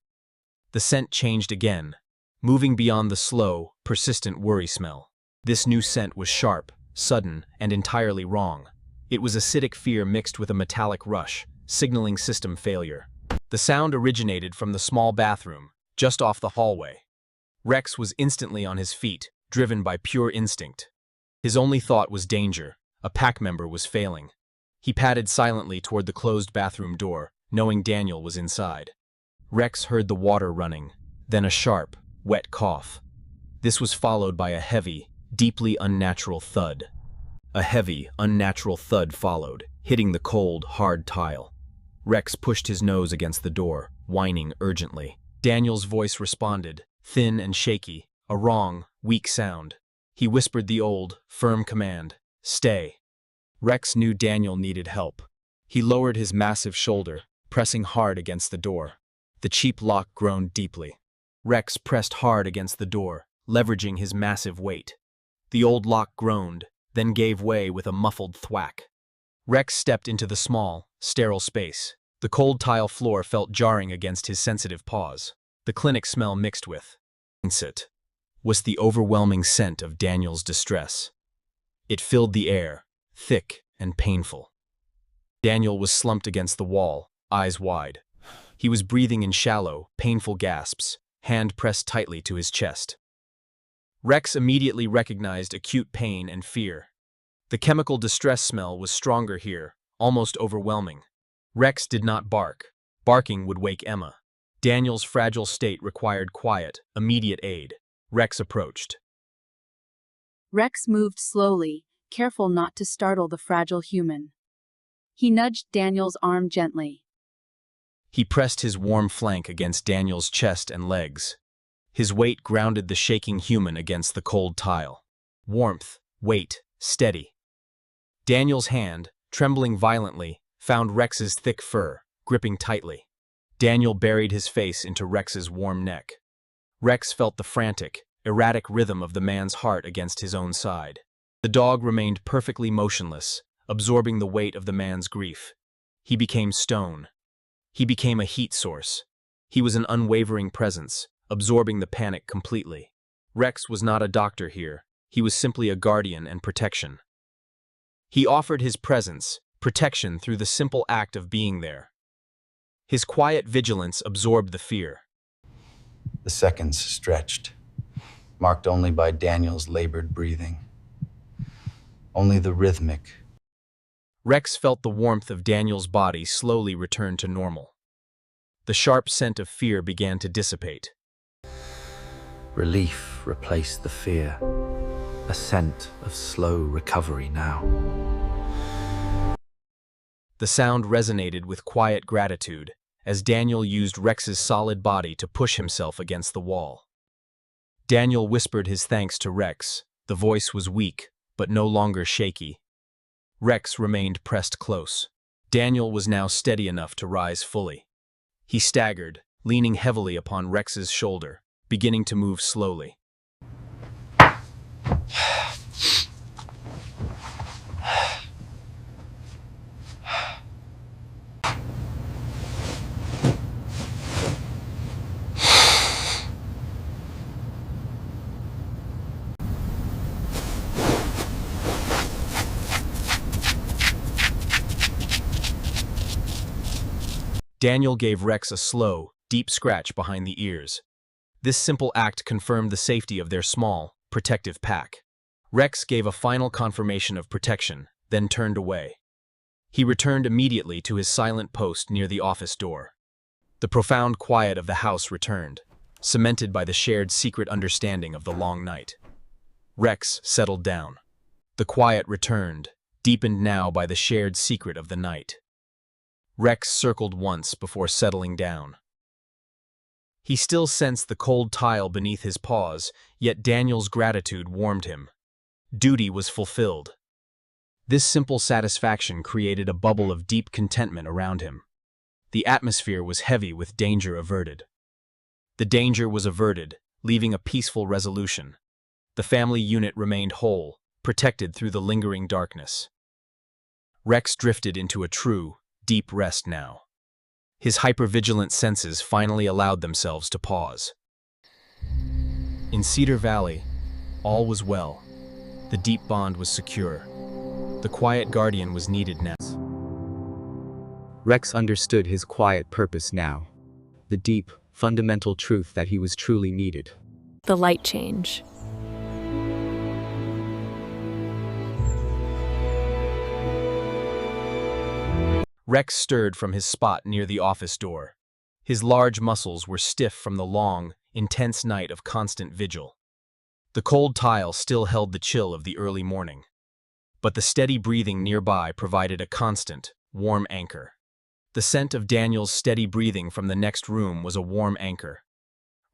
Speaker 3: The scent changed again, moving beyond the slow, persistent worry smell. This new scent was sharp, sudden, and entirely wrong. It was acidic fear mixed with a metallic rush, signaling system failure. The sound originated from the small bathroom, just off the hallway. Rex was instantly on his feet, driven by pure instinct. His only thought was danger. A pack member was failing. He padded silently toward the closed bathroom door, knowing Daniel was inside. Rex heard the water running, then a sharp, wet cough. This was followed by a heavy, deeply unnatural thud. A heavy, unnatural thud followed, hitting the cold, hard tile. Rex pushed his nose against the door, whining urgently. Daniel's voice responded, thin and shaky, a wrong, weak sound. He whispered the old, firm command, "Stay." Rex knew Daniel needed help. He lowered his massive shoulder, pressing hard against the door. The cheap lock groaned deeply. Rex pressed hard against the door, leveraging his massive weight. The old lock groaned, then gave way with a muffled thwack. Rex stepped into the small, sterile space. The cold tile floor felt jarring against his sensitive paws. The clinic smell mixed with it was the overwhelming scent of Daniel's distress. It filled the air, thick and painful. Daniel was slumped against the wall, eyes wide. He was breathing in shallow, painful gasps, hand pressed tightly to his chest. Rex immediately recognized acute pain and fear. The chemical distress smell was stronger here, almost overwhelming. Rex did not bark. Barking would wake Emma. Daniel's fragile state required quiet, immediate aid. Rex approached.
Speaker 6: Rex moved slowly, careful not to startle the fragile human. He nudged Daniel's arm gently.
Speaker 3: He pressed his warm flank against Daniel's chest and legs. His weight grounded the shaking human against the cold tile. Warmth, weight, steady. Daniel's hand, trembling violently, found Rex's thick fur, gripping tightly. Daniel buried his face into Rex's warm neck. Rex felt the frantic, erratic rhythm of the man's heart against his own side. The dog remained perfectly motionless, absorbing the weight of the man's grief. He became stone. He became a heat source. He was an unwavering presence, absorbing the panic completely. Rex was not a doctor here. He was simply a guardian and protection. He offered his presence, protection through the simple act of being there. His quiet vigilance absorbed the fear.
Speaker 2: The seconds stretched, marked only by Daniel's labored breathing. Only the rhythmic,
Speaker 3: Rex felt the warmth of Daniel's body slowly return to normal. The sharp scent of fear began to dissipate.
Speaker 11: Relief replaced the fear. A scent of slow recovery now.
Speaker 3: The sound resonated with quiet gratitude as Daniel used Rex's solid body to push himself against the wall. Daniel whispered his thanks to Rex. The voice was weak, but no longer shaky. Rex remained pressed close. Daniel was now steady enough to rise fully. He staggered, leaning heavily upon Rex's shoulder, beginning to move slowly. Daniel gave Rex a slow, deep scratch behind the ears. This simple act confirmed the safety of their small, protective pack. Rex gave a final confirmation of protection, then turned away. He returned immediately to his silent post near the office door. The profound quiet of the house returned, cemented by the shared secret understanding of the long night. Rex settled down. The quiet returned, deepened now by the shared secret of the night. Rex circled once before settling down. He still sensed the cold tile beneath his paws, yet Daniel's gratitude warmed him. Duty was fulfilled. This simple satisfaction created a bubble of deep contentment around him. The atmosphere was heavy with danger averted. The danger was averted, leaving a peaceful resolution. The family unit remained whole, protected through the lingering darkness. Rex drifted into a true, deep rest now. His hypervigilant senses finally allowed themselves to pause. In Cedar Valley, all was well. The deep bond was secure. The quiet guardian was needed now.
Speaker 10: Rex understood his quiet purpose now. The deep, fundamental truth that he was truly needed.
Speaker 14: The light change.
Speaker 3: Rex stirred from his spot near the office door. His large muscles were stiff from the long, intense night of constant vigil. The cold tile still held the chill of the early morning, but the steady breathing nearby provided a constant, warm anchor. The scent of Daniel's steady breathing from the next room was a warm anchor.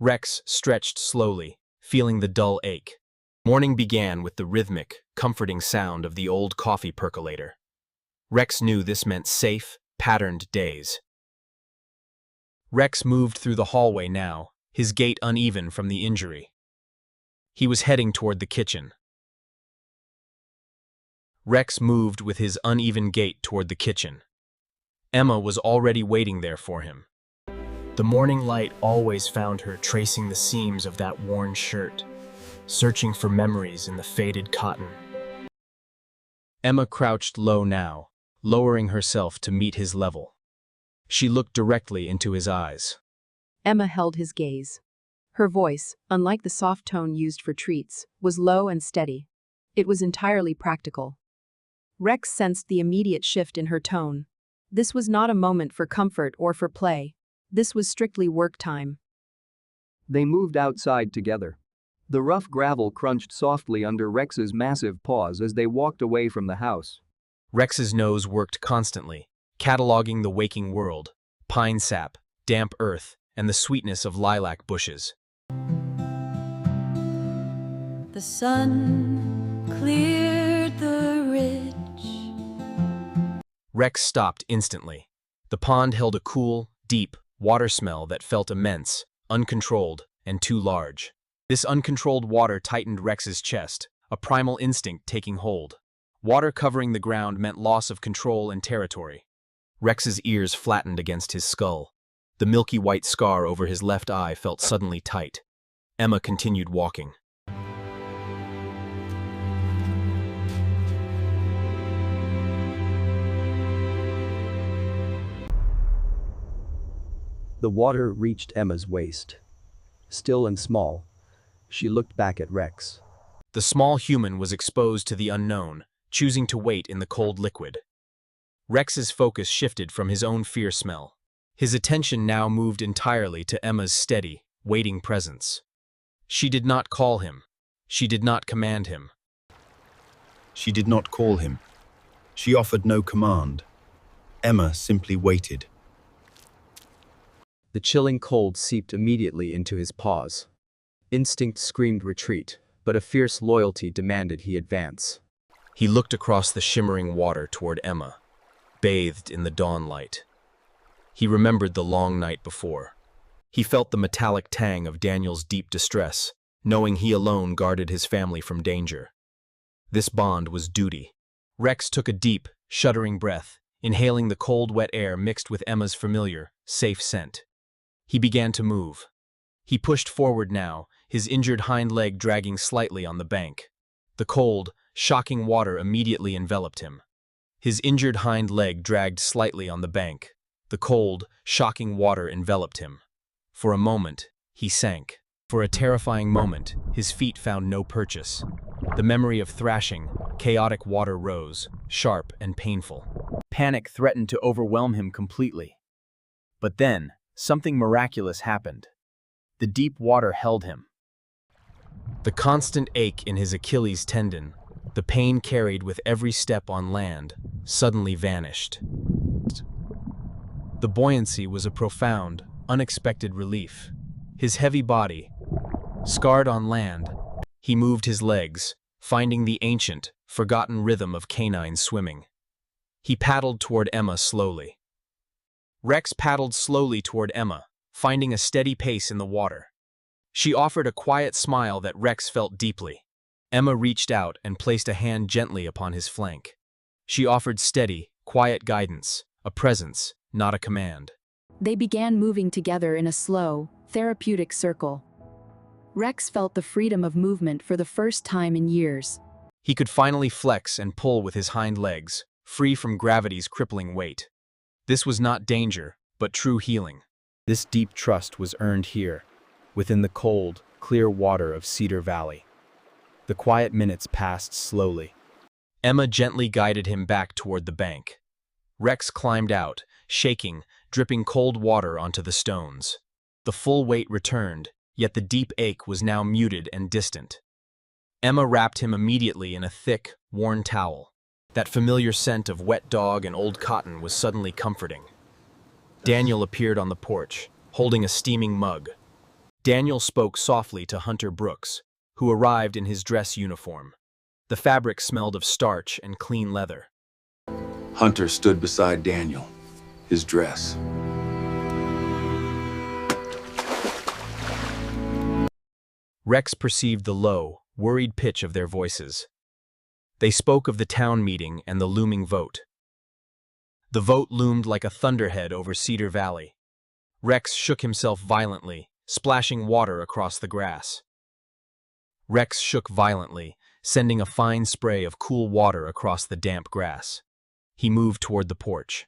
Speaker 3: Rex stretched slowly, feeling the dull ache. Morning began with the rhythmic, comforting sound of the old coffee percolator. Rex knew this meant safe, patterned days. Rex moved through the hallway now, his gait uneven from the injury. He was heading toward the kitchen. Rex moved with his uneven gait toward the kitchen. Emma was already waiting there for him. The morning light always found her tracing the seams of that worn shirt, searching for memories in the faded cotton. Emma crouched low now, lowering herself to meet his level. She looked directly into his eyes.
Speaker 6: Emma held his gaze. Her voice, unlike the soft tone used for treats, was low and steady. It was entirely practical. Rex sensed the immediate shift in her tone. This was not a moment for comfort or for play. This was strictly work time.
Speaker 9: They moved outside together. The rough gravel crunched softly under Rex's massive paws as they walked away from the house.
Speaker 3: Rex's nose worked constantly, cataloging the waking world, pine sap, damp earth, and the sweetness of lilac bushes.
Speaker 17: The sun cleared the ridge.
Speaker 3: Rex stopped instantly. The pond held a cool, deep water smell that felt immense, uncontrolled, and too large. This uncontrolled water tightened Rex's chest, a primal instinct taking hold. Water covering the ground meant loss of control and territory. Rex's ears flattened against his skull. The milky white scar over his left eye felt suddenly tight. Emma continued walking.
Speaker 15: The water reached Emma's waist. Still and small, she looked back at Rex.
Speaker 3: The small human was exposed to the unknown, choosing to wait in the cold liquid. Rex's focus shifted from his own fear smell. His attention now moved entirely to Emma's steady, waiting presence. She did not call him. She did not command him.
Speaker 13: She did not call him. She offered no command. Emma simply waited.
Speaker 10: The chilling cold seeped immediately into his paws. Instinct screamed retreat, but a fierce loyalty demanded he advance.
Speaker 3: He looked across the shimmering water toward Emma, bathed in the dawn light. He remembered the long night before. He felt the metallic tang of Daniel's deep distress, knowing he alone guarded his family from danger. This bond was duty. Rex took a deep, shuddering breath, inhaling the cold, wet air mixed with Emma's familiar, safe scent. He began to move. He pushed forward now, his injured hind leg dragging slightly on the bank. The cold, shocking water immediately enveloped him. His injured hind leg dragged slightly on the bank. The cold, shocking water enveloped him. For a moment, he sank. For a terrifying moment, his feet found no purchase. The memory of thrashing, chaotic water rose, sharp and painful.
Speaker 4: Panic threatened to overwhelm him completely. But then, something miraculous happened. The deep water held him.
Speaker 3: The constant ache in his Achilles tendon, the pain carried with every step on land, suddenly vanished. The buoyancy was a profound, unexpected relief. His heavy body, scarred on land, he moved his legs, finding the ancient, forgotten rhythm of canine swimming. He paddled toward Emma slowly. Rex paddled slowly toward Emma, finding a steady pace in the water. She offered a quiet smile that Rex felt deeply. Emma reached out and placed a hand gently upon his flank. She offered steady, quiet guidance, a presence, not a command.
Speaker 6: They began moving together in a slow, therapeutic circle. Rex felt the freedom of movement for the first time in years.
Speaker 3: He could finally flex and pull with his hind legs, free from gravity's crippling weight. This was not danger, but true healing.
Speaker 4: This deep trust was earned here, within the cold, clear water of Cedar Valley. The quiet minutes passed slowly.
Speaker 3: Emma gently guided him back toward the bank. Rex climbed out, shaking, dripping cold water onto the stones. The full weight returned, yet the deep ache was now muted and distant. Emma wrapped him immediately in a thick, worn towel. That familiar scent of wet dog and old cotton was suddenly comforting. Daniel appeared on the porch, holding a steaming mug. Daniel spoke softly to Hunter Brooks, who arrived in his dress uniform. The fabric smelled of starch and clean leather.
Speaker 21: Hunter stood beside Daniel, his dress.
Speaker 3: Rex perceived the low, worried pitch of their voices. They spoke of the town meeting and the looming vote. The vote loomed like a thunderhead over Cedar Valley. Rex shook himself violently, splashing water across the grass. Rex shook violently, sending a fine spray of cool water across the damp grass. He moved toward the porch.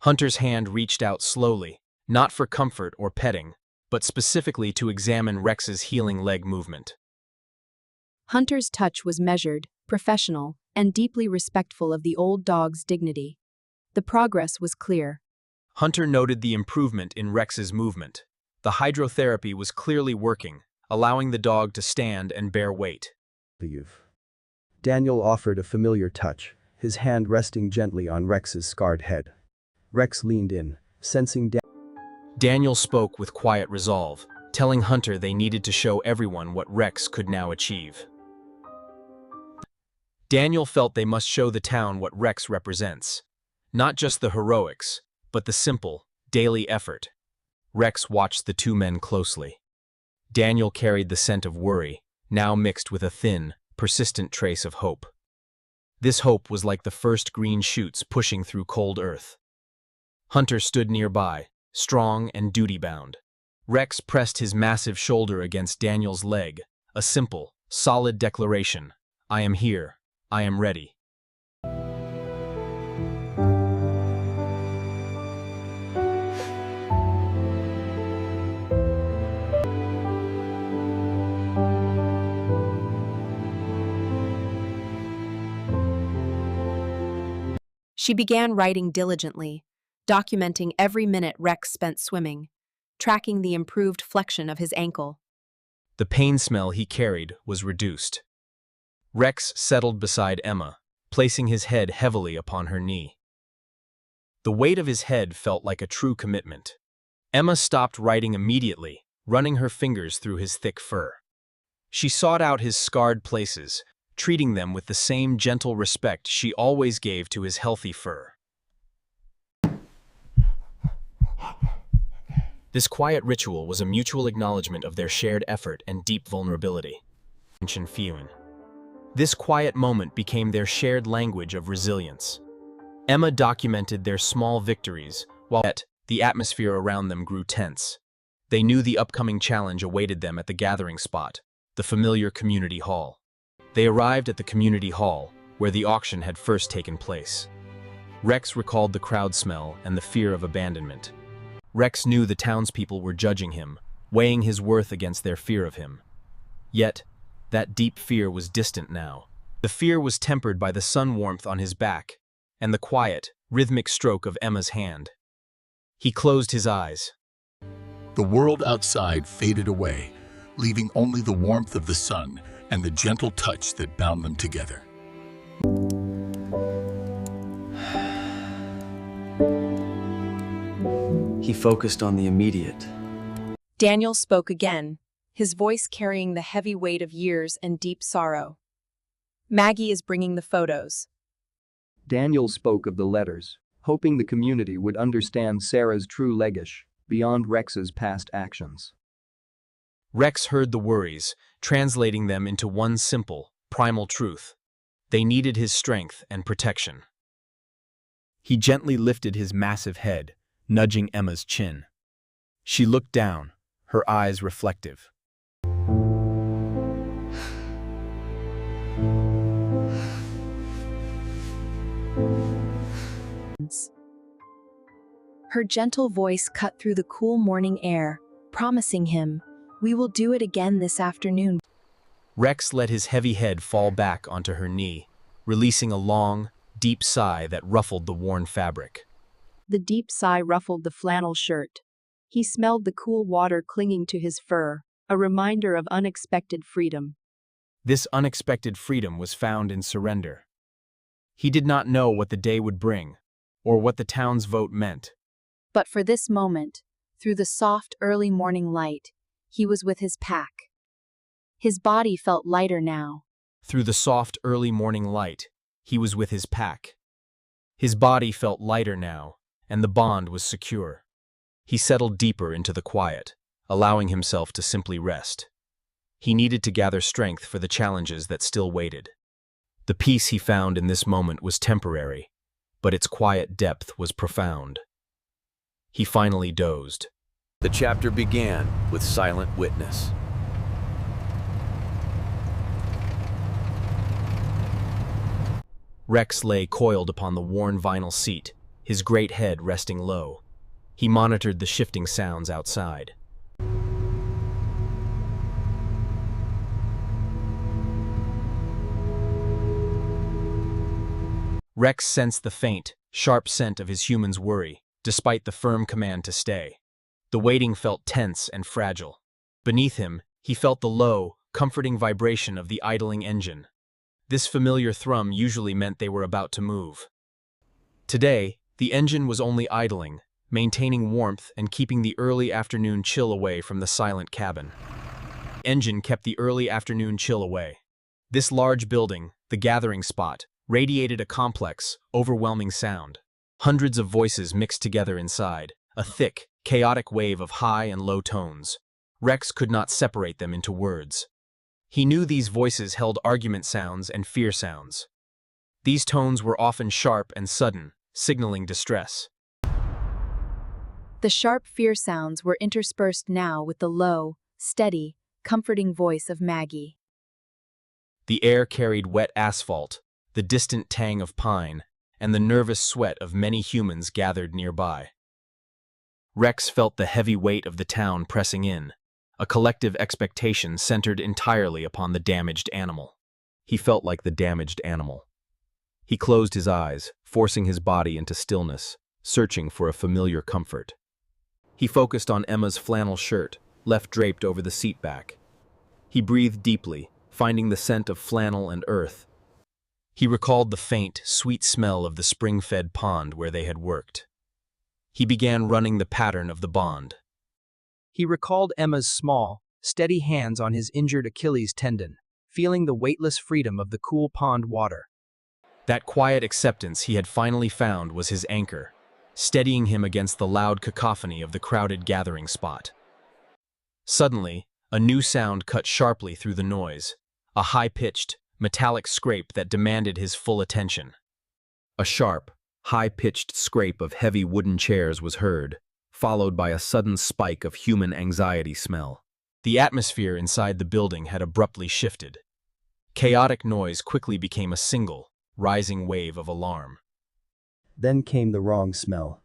Speaker 3: Hunter's hand reached out slowly, not for comfort or petting, but specifically to examine Rex's healing leg movement.
Speaker 6: Hunter's touch was measured, professional, and deeply respectful of the old dog's dignity. The progress was clear.
Speaker 3: Hunter noted the improvement in Rex's movement. The hydrotherapy was clearly working, allowing the dog to stand and bear weight.
Speaker 15: Daniel offered a familiar touch, his hand resting gently on Rex's scarred head. Rex leaned in, sensing
Speaker 3: Daniel spoke with quiet resolve, telling Hunter they needed to show everyone what Rex could now achieve. Daniel felt they must show the town what Rex represents. Not just the heroics, but the simple, daily effort. Rex watched the two men closely. Daniel carried the scent of worry, now mixed with a thin, persistent trace of hope. This hope was like the first green shoots pushing through cold earth. Hunter stood nearby, strong and duty-bound. Rex pressed his massive shoulder against Daniel's leg, a simple, solid declaration. I am here. I am ready.
Speaker 14: She began writing diligently, documenting every minute Rex spent swimming, tracking the improved flexion of his ankle.
Speaker 3: The pain smell he carried was reduced. Rex settled beside Emma, placing his head heavily upon her knee. The weight of his head felt like a true commitment. Emma stopped writing immediately, running her fingers through his thick fur. She sought out his scarred places, treating them with the same gentle respect she always gave to his healthy fur. This quiet ritual was a mutual acknowledgement of their shared effort and deep vulnerability. This quiet moment became their shared language of resilience. Emma documented their small victories, while the atmosphere around them grew tense. They knew the upcoming challenge awaited them at the gathering spot, the familiar community hall. They arrived at the community hall, where the auction had first taken place. Rex recalled the crowd smell and the fear of abandonment. Rex knew the townspeople were judging him, weighing his worth against their fear of him. Yet, that deep fear was distant now. The fear was tempered by the sun warmth on his back and the quiet, rhythmic stroke of Emma's hand. He closed his eyes.
Speaker 12: The world outside faded away, leaving only the warmth of the sun and the gentle touch that bound them together.
Speaker 2: He focused on the immediate.
Speaker 6: Daniel spoke again, his voice carrying the heavy weight of years and deep sorrow. Maggie is bringing the photos.
Speaker 9: Daniel spoke of the letters, hoping the community would understand Sarah's true legacy beyond Rex's past actions.
Speaker 3: Rex heard the worries, translating them into one simple, primal truth. They needed his strength and protection. He gently lifted his massive head, nudging Emma's chin. She looked down, her eyes reflective.
Speaker 6: Her gentle voice cut through the cool morning air, promising him, "We will do it again this afternoon."
Speaker 3: Rex let his heavy head fall back onto her knee, releasing a long, deep sigh that ruffled the worn fabric.
Speaker 6: The deep sigh ruffled the flannel shirt. He smelled the cool water clinging to his fur, a reminder of unexpected freedom.
Speaker 3: This unexpected freedom was found in surrender. He did not know what the day would bring, or what the town's vote meant.
Speaker 6: But for this moment, through the soft early morning light, he was with his pack. His body felt lighter now.
Speaker 3: Through the soft early morning light, he was with his pack. His body felt lighter now, and the bond was secure. He settled deeper into the quiet, allowing himself to simply rest. He needed to gather strength for the challenges that still waited. The peace he found in this moment was temporary, but its quiet depth was profound. He finally dozed.
Speaker 21: The chapter began with silent witness.
Speaker 3: Rex lay coiled upon the worn vinyl seat, his great head resting low. He monitored the shifting sounds outside. Rex sensed the faint, sharp scent of his human's worry, despite the firm command to stay. The waiting felt tense and fragile. Beneath him, he felt the low, comforting vibration of the idling engine. This familiar thrum usually meant they were about to move. Today, the engine was only idling, maintaining warmth and keeping the early afternoon chill away from the silent cabin. The engine kept the early afternoon chill away. This large building, the gathering spot, radiated a complex, overwhelming sound. Hundreds of voices mixed together inside, a thick, chaotic wave of high and low tones. Rex could not separate them into words. He knew these voices held argument sounds and fear sounds. These tones were often sharp and sudden, signaling distress.
Speaker 6: The sharp fear sounds were interspersed now with the low, steady, comforting voice of Maggie.
Speaker 3: The air carried wet asphalt, the distant tang of pine, and the nervous sweat of many humans gathered nearby. Rex felt the heavy weight of the town pressing in, a collective expectation centered entirely upon the damaged animal. He felt like the damaged animal. He closed his eyes, forcing his body into stillness, searching for a familiar comfort. He focused on Emma's flannel shirt, left draped over the seat back. He breathed deeply, finding the scent of flannel and earth. He recalled the faint, sweet smell of the spring-fed pond where they had worked. He began running the pattern of the bond.
Speaker 4: He recalled Emma's small, steady hands on his injured Achilles tendon, feeling the weightless freedom of the cool pond water.
Speaker 3: That quiet acceptance he had finally found was his anchor, steadying him against the loud cacophony of the crowded gathering spot. Suddenly, a new sound cut sharply through the noise, a high-pitched, metallic scrape that demanded his full attention. A sharp, high-pitched scrape of heavy wooden chairs was heard, followed by a sudden spike of human anxiety smell. The atmosphere inside the building had abruptly shifted. Chaotic noise quickly became a single, rising wave of alarm.
Speaker 15: Then came the wrong smell.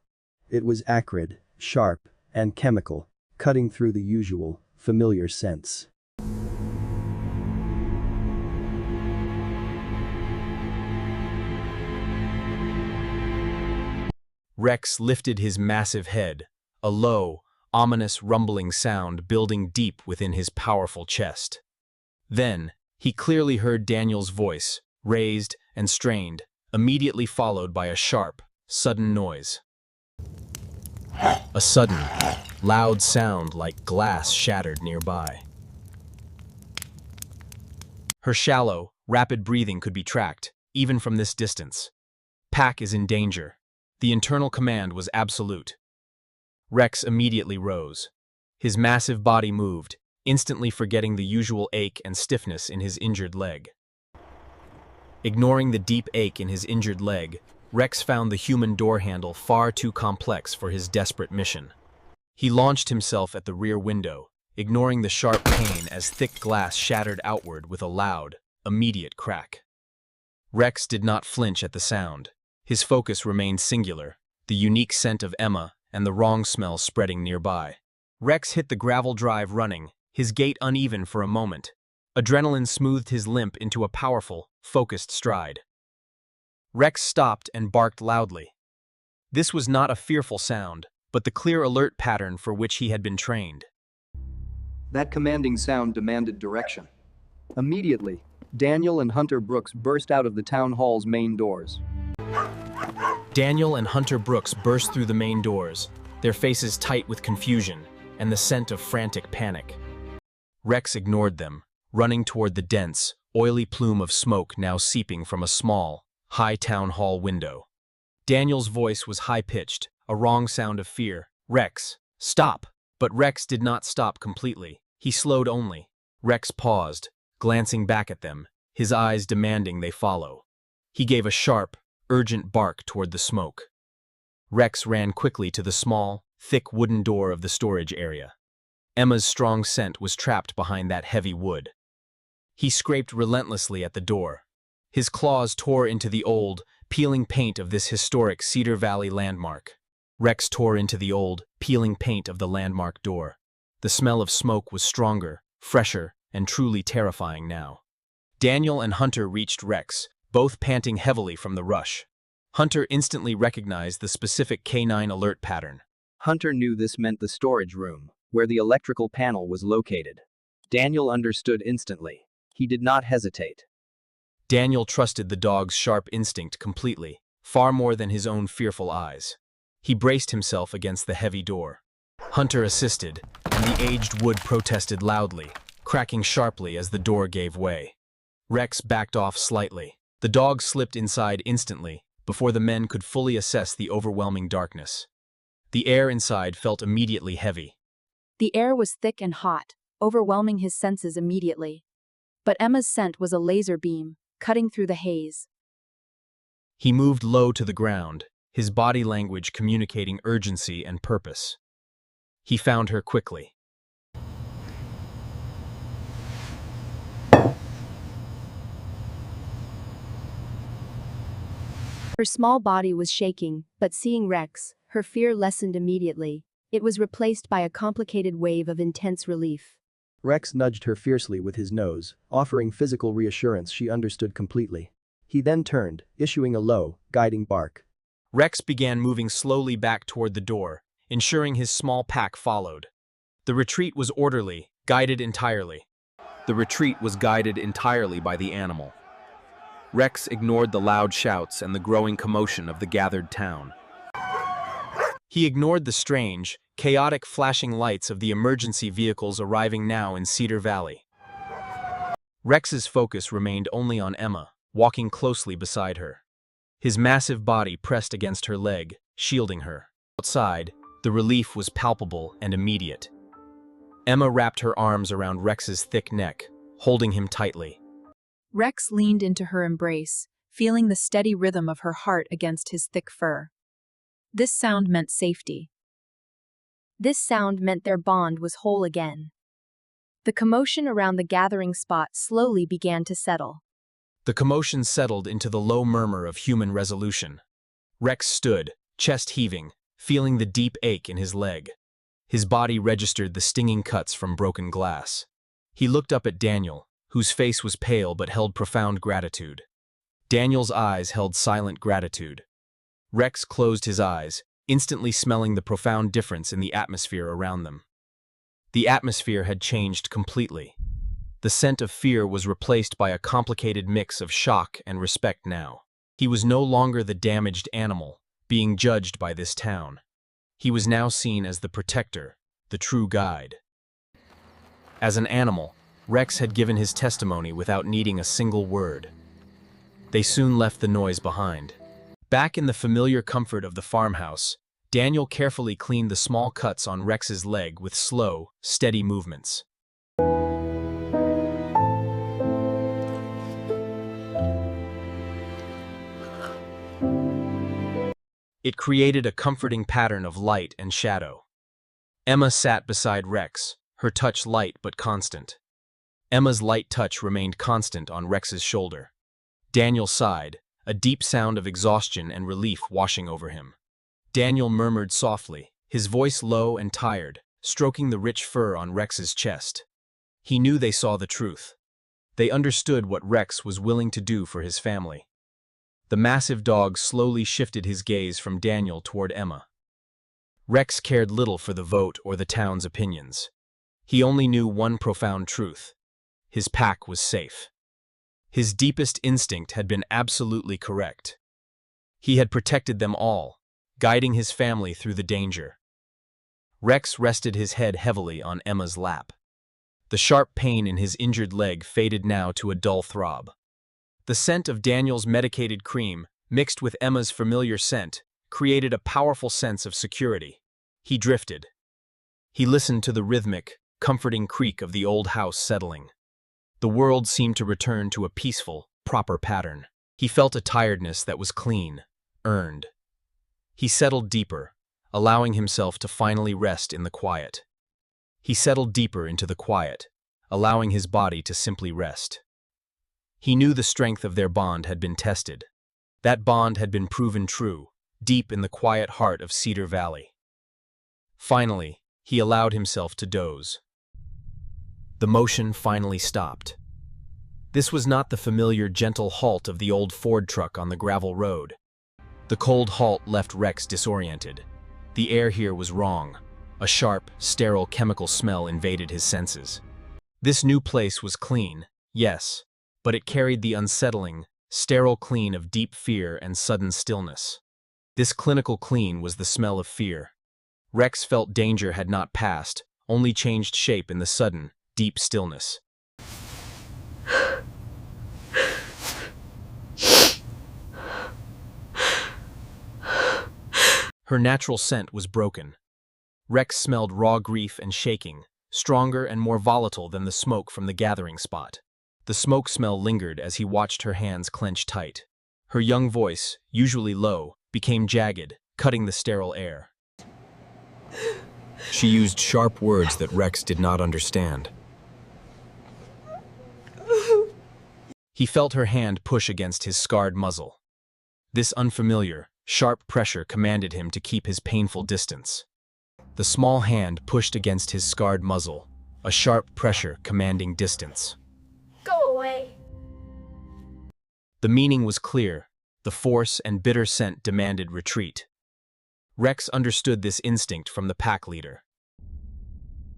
Speaker 15: It was acrid, sharp, and chemical, cutting through the usual, familiar scents.
Speaker 3: Rex lifted his massive head, a low, ominous rumbling sound building deep within his powerful chest. Then, he clearly heard Daniel's voice, raised and strained, immediately followed by a sharp, sudden noise. A sudden, loud sound like glass shattered nearby. Her shallow, rapid breathing could be tracked, even from this distance. Pack is in danger. The internal command was absolute. Rex immediately rose. His massive body moved, instantly forgetting the usual ache and stiffness in his injured leg. Ignoring the deep ache in his injured leg, Rex found the human door handle far too complex for his desperate mission. He launched himself at the rear window, ignoring the sharp pain as thick glass shattered outward with a loud, immediate crack. Rex did not flinch at the sound. His focus remained singular, the unique scent of Emma and the wrong smell spreading nearby. Rex hit the gravel drive running, his gait uneven for a moment. Adrenaline smoothed his limp into a powerful, focused stride. Rex stopped and barked loudly. This was not a fearful sound, but the clear alert pattern for which he had been trained.
Speaker 9: That commanding sound demanded direction. Immediately, Daniel and Hunter Brooks burst out of the town hall's main doors.
Speaker 3: Daniel and Hunter Brooks burst through the main doors, their faces tight with confusion and the scent of frantic panic. Rex ignored them, running toward the dense, oily plume of smoke now seeping from a small, high town hall window. Daniel's voice was high-pitched, a wrong sound of fear. "Rex, stop!" But Rex did not stop completely. He slowed only. Rex paused, glancing back at them, his eyes demanding they follow. He gave a sharp, urgent bark toward the smoke. Rex ran quickly to the small, thick wooden door of the storage area. Emma's strong scent was trapped behind that heavy wood. He scraped relentlessly at the door. His claws tore into the old, peeling paint of this historic Cedar Valley landmark. Rex tore into the old, peeling paint of the landmark door. The smell of smoke was stronger, fresher, and truly terrifying now. Daniel and Hunter reached Rex, both panting heavily from the rush. Hunter instantly recognized the specific K9 alert pattern.
Speaker 9: Hunter knew this meant the storage room, where the electrical panel was located. Daniel understood instantly. He did not hesitate.
Speaker 3: Daniel trusted the dog's sharp instinct completely, far more than his own fearful eyes. He braced himself against the heavy door. Hunter assisted, and the aged wood protested loudly, cracking sharply as the door gave way. Rex backed off slightly. The dog slipped inside instantly, before the men could fully assess the overwhelming darkness. The air inside felt immediately heavy.
Speaker 6: The air was thick and hot, overwhelming his senses immediately. But Emma's scent was a laser beam, cutting through the haze.
Speaker 3: He moved low to the ground, his body language communicating urgency and purpose. He found her quickly.
Speaker 6: Her small body was shaking, but seeing Rex, her fear lessened immediately. It was replaced by a complicated wave of intense relief.
Speaker 15: Rex nudged her fiercely with his nose, offering physical reassurance she understood completely. He then turned, issuing a low, guiding bark.
Speaker 3: Rex began moving slowly back toward the door, ensuring his small pack followed. The retreat was orderly, guided entirely.
Speaker 4: The retreat was guided entirely by the animal. Rex ignored the loud shouts and the growing commotion of the gathered town.
Speaker 3: He ignored the strange, chaotic flashing lights of the emergency vehicles arriving now in Cedar Valley. Rex's focus remained only on Emma, walking closely beside her. His massive body pressed against her leg, shielding her. Outside, the relief was palpable and immediate. Emma wrapped her arms around Rex's thick neck, holding him tightly.
Speaker 6: Rex leaned into her embrace, feeling the steady rhythm of her heart against his thick fur. This sound meant safety. This sound meant their bond was whole again. The commotion around the gathering spot slowly began to settle.
Speaker 3: The commotion settled into the low murmur of human resolution. Rex stood, chest heaving, feeling the deep ache in his leg. His body registered the stinging cuts from broken glass. He looked up at Daniel, whose face was pale but held profound gratitude. Daniel's eyes held silent gratitude. Rex closed his eyes, instantly smelling the profound difference in the atmosphere around them. The atmosphere had changed completely. The scent of fear was replaced by a complicated mix of shock and respect now. He was no longer the damaged animal, being judged by this town. He was now seen as the protector, the true guide. As an animal, Rex had given his testimony without needing a single word. They soon left the noise behind. Back in the familiar comfort of the farmhouse, Daniel carefully cleaned the small cuts on Rex's leg with slow, steady movements. It created a comforting pattern of light and shadow. Emma sat beside Rex, her touch light but constant. Emma's light touch remained constant on Rex's shoulder. Daniel sighed, a deep sound of exhaustion and relief washing over him. Daniel murmured softly, his voice low and tired, stroking the rich fur on Rex's chest. He knew they saw the truth. They understood what Rex was willing to do for his family. The massive dog slowly shifted his gaze from Daniel toward Emma. Rex cared little for the vote or the town's opinions. He only knew one profound truth. His pack was safe. His deepest instinct had been absolutely correct. He had protected them all, guiding his family through the danger. Rex rested his head heavily on Emma's lap. The sharp pain in his injured leg faded now to a dull throb. The scent of Daniel's medicated cream, mixed with Emma's familiar scent, created a powerful sense of security. He drifted. He listened to the rhythmic, comforting creak of the old house settling. The world seemed to return to a peaceful, proper pattern. He felt a tiredness that was clean, earned. He settled deeper, allowing himself to finally rest in the quiet. He settled deeper into the quiet, allowing his body to simply rest. He knew the strength of their bond had been tested. That bond had been proven true, deep in the quiet heart of Cedar Valley. Finally, he allowed himself to doze. The motion finally stopped. This was not the familiar gentle halt of the old Ford truck on the gravel road. The cold halt left Rex disoriented. The air here was wrong. A sharp, sterile chemical smell invaded his senses. This new place was clean, yes, but it carried the unsettling, sterile clean of deep fear and sudden stillness. This clinical clean was the smell of fear. Rex felt danger had not passed, only changed shape in the sudden, deep stillness. Her natural scent was broken. Rex smelled raw grief and shaking, stronger and more volatile than the smoke from the gathering spot. The smoke smell lingered as he watched her hands clench tight. Her young voice, usually low, became jagged, cutting the sterile air. She used sharp words that Rex did not understand. He felt her hand push against his scarred muzzle. This unfamiliar, sharp pressure commanded him to keep his painful distance. The small hand pushed against his scarred muzzle, a sharp pressure commanding distance.
Speaker 20: Go away.
Speaker 3: The meaning was clear. The force and bitter scent demanded retreat. Rex understood this instinct from the pack leader.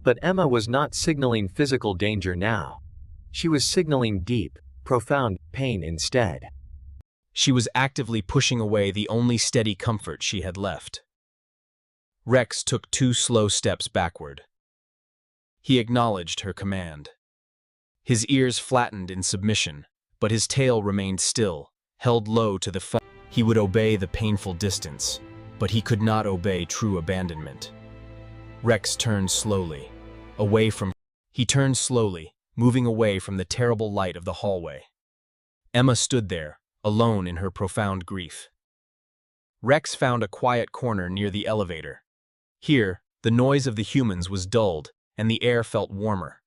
Speaker 18: But Emma was not signaling physical danger now. She was signaling deep, profound pain instead.
Speaker 3: She was actively pushing away the only steady comfort she had left. Rex took 2 slow steps backward. He acknowledged her command. His ears flattened in submission, but his tail remained still, held low to the front. He would obey the painful distance, but he could not obey true abandonment. Rex turned slowly, moving away from the terrible light of the hallway. Emma stood there, alone in her profound grief. Rex found a quiet corner near the elevator. Here, the noise of the humans was dulled, and the air felt warmer.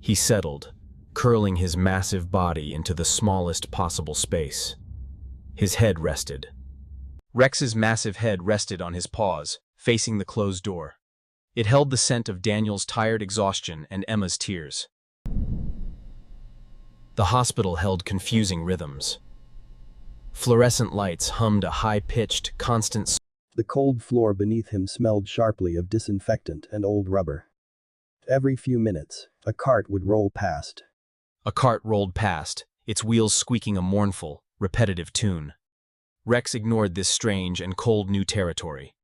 Speaker 3: He settled, curling his massive body into the smallest possible space. His head rested. Rex's massive head rested on his paws, facing the closed door. It held the scent of Daniel's tired exhaustion and Emma's tears. The hospital held confusing rhythms. Fluorescent lights hummed a high-pitched, constant.
Speaker 15: The cold floor beneath him smelled sharply of disinfectant and old rubber. Every few minutes, a cart would roll past.
Speaker 3: A cart rolled past, its wheels squeaking a mournful, repetitive tune. Rex ignored this strange and cold new territory.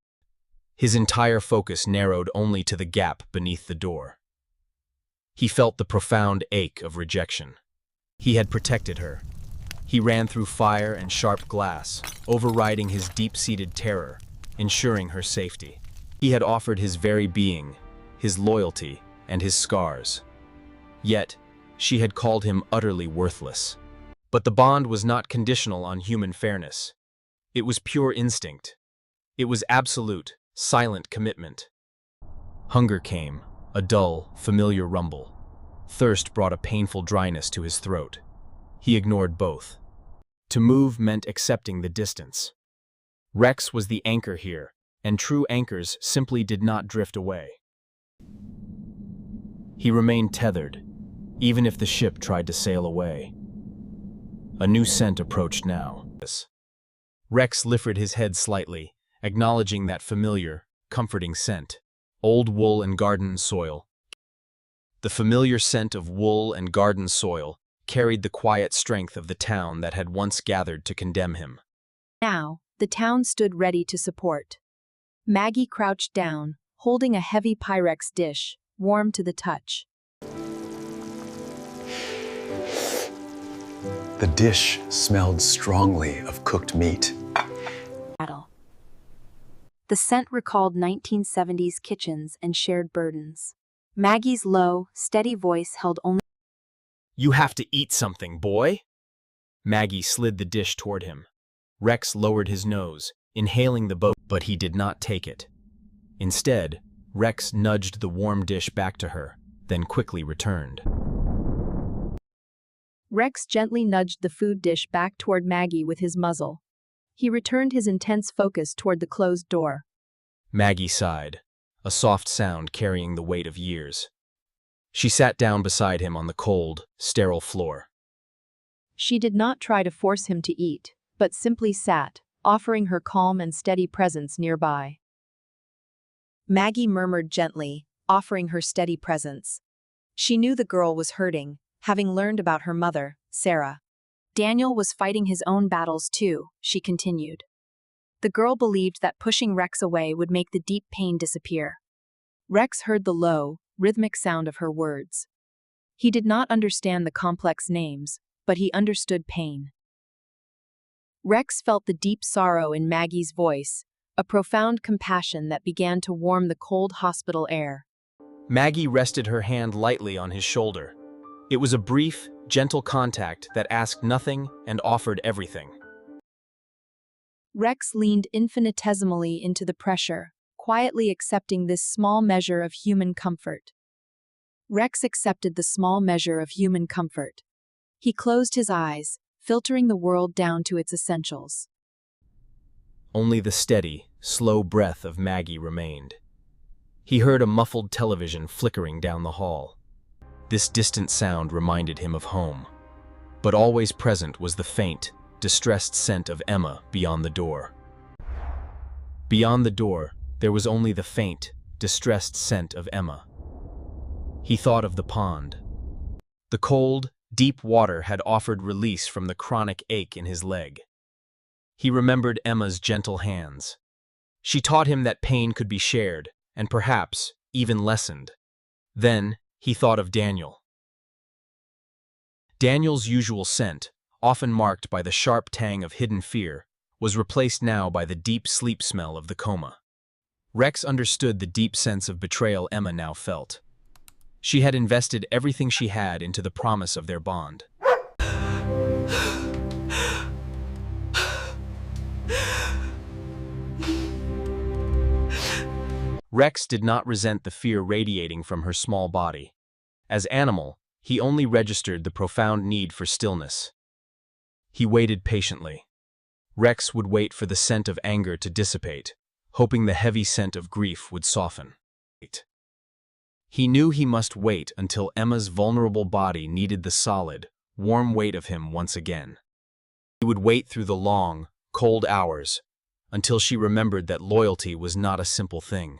Speaker 3: His entire focus narrowed only to the gap beneath the door. He felt the profound ache of rejection. He had protected her. He ran through fire and sharp glass, overriding his deep-seated terror, ensuring her safety. He had offered his very being, his loyalty, and his scars. Yet, she had called him utterly worthless. But the bond was not conditional on human fairness. It was pure instinct. It was absolute, silent commitment. Hunger came, a dull, familiar rumble. Thirst brought a painful dryness to his throat. He ignored both. To move meant accepting the distance. Rex was the anchor here, and true anchors simply did not drift away. He remained tethered, even if the ship tried to sail away. A new scent approached now. Rex lifted his head slightly, acknowledging that familiar, comforting scent. Old wool and garden soil. The familiar scent of wool and garden soil carried the quiet strength of the town that had once gathered to condemn him.
Speaker 6: Now, the town stood ready to support. Maggie crouched down, holding a heavy Pyrex dish, warm to the touch.
Speaker 22: The dish smelled strongly of cooked meat.
Speaker 6: The scent recalled 1970s kitchens and shared burdens. Maggie's low, steady voice held only.
Speaker 3: "You have to eat something, boy." Maggie slid the dish toward him. Rex lowered his nose, inhaling the boat, but he did not take it. Instead, Rex nudged the warm dish back to her, then quickly returned.
Speaker 6: Rex gently nudged the food dish back toward Maggie with his muzzle. He returned his intense focus toward the closed door.
Speaker 3: Maggie sighed, a soft sound carrying the weight of years. She sat down beside him on the cold, sterile floor.
Speaker 6: She did not try to force him to eat, but simply sat, offering her calm and steady presence nearby. Maggie murmured gently, offering her steady presence. She knew the girl was hurting, having learned about her mother, Sarah. Daniel was fighting his own battles too, she continued. The girl believed that pushing Rex away would make the deep pain disappear. Rex heard the low, rhythmic sound of her words. He did not understand the complex names, but he understood pain. Rex felt the deep sorrow in Maggie's voice, a profound compassion that began to warm the cold hospital air.
Speaker 3: Maggie rested her hand lightly on his shoulder. It was a brief, gentle contact that asked nothing and offered everything.
Speaker 6: Rex leaned infinitesimally into the pressure, quietly accepting this small measure of human comfort. Rex accepted the small measure of human comfort. He closed his eyes, filtering the world down to its essentials.
Speaker 3: Only the steady, slow breath of Maggie remained. He heard a muffled television flickering down the hall. This distant sound reminded him of home. But always present was the faint, distressed scent of Emma beyond the door. Beyond the door, there was only the faint, distressed scent of Emma. He thought of the pond. The cold, deep water had offered release from the chronic ache in his leg. He remembered Emma's gentle hands. She taught him that pain could be shared, and perhaps even lessened. Then he thought of Daniel. Daniel's usual scent, often marked by the sharp tang of hidden fear, was replaced now by the deep sleep smell of the coma. Rex understood the deep sense of betrayal Emma now felt. She had invested everything she had into the promise of their bond. Rex did not resent the fear radiating from her small body. As animal, he only registered the profound need for stillness. He waited patiently. Rex would wait for the scent of anger to dissipate, hoping the heavy scent of grief would soften. He knew he must wait until Emma's vulnerable body needed the solid, warm weight of him once again. He would wait through the long, cold hours, until she remembered that loyalty was not a simple thing.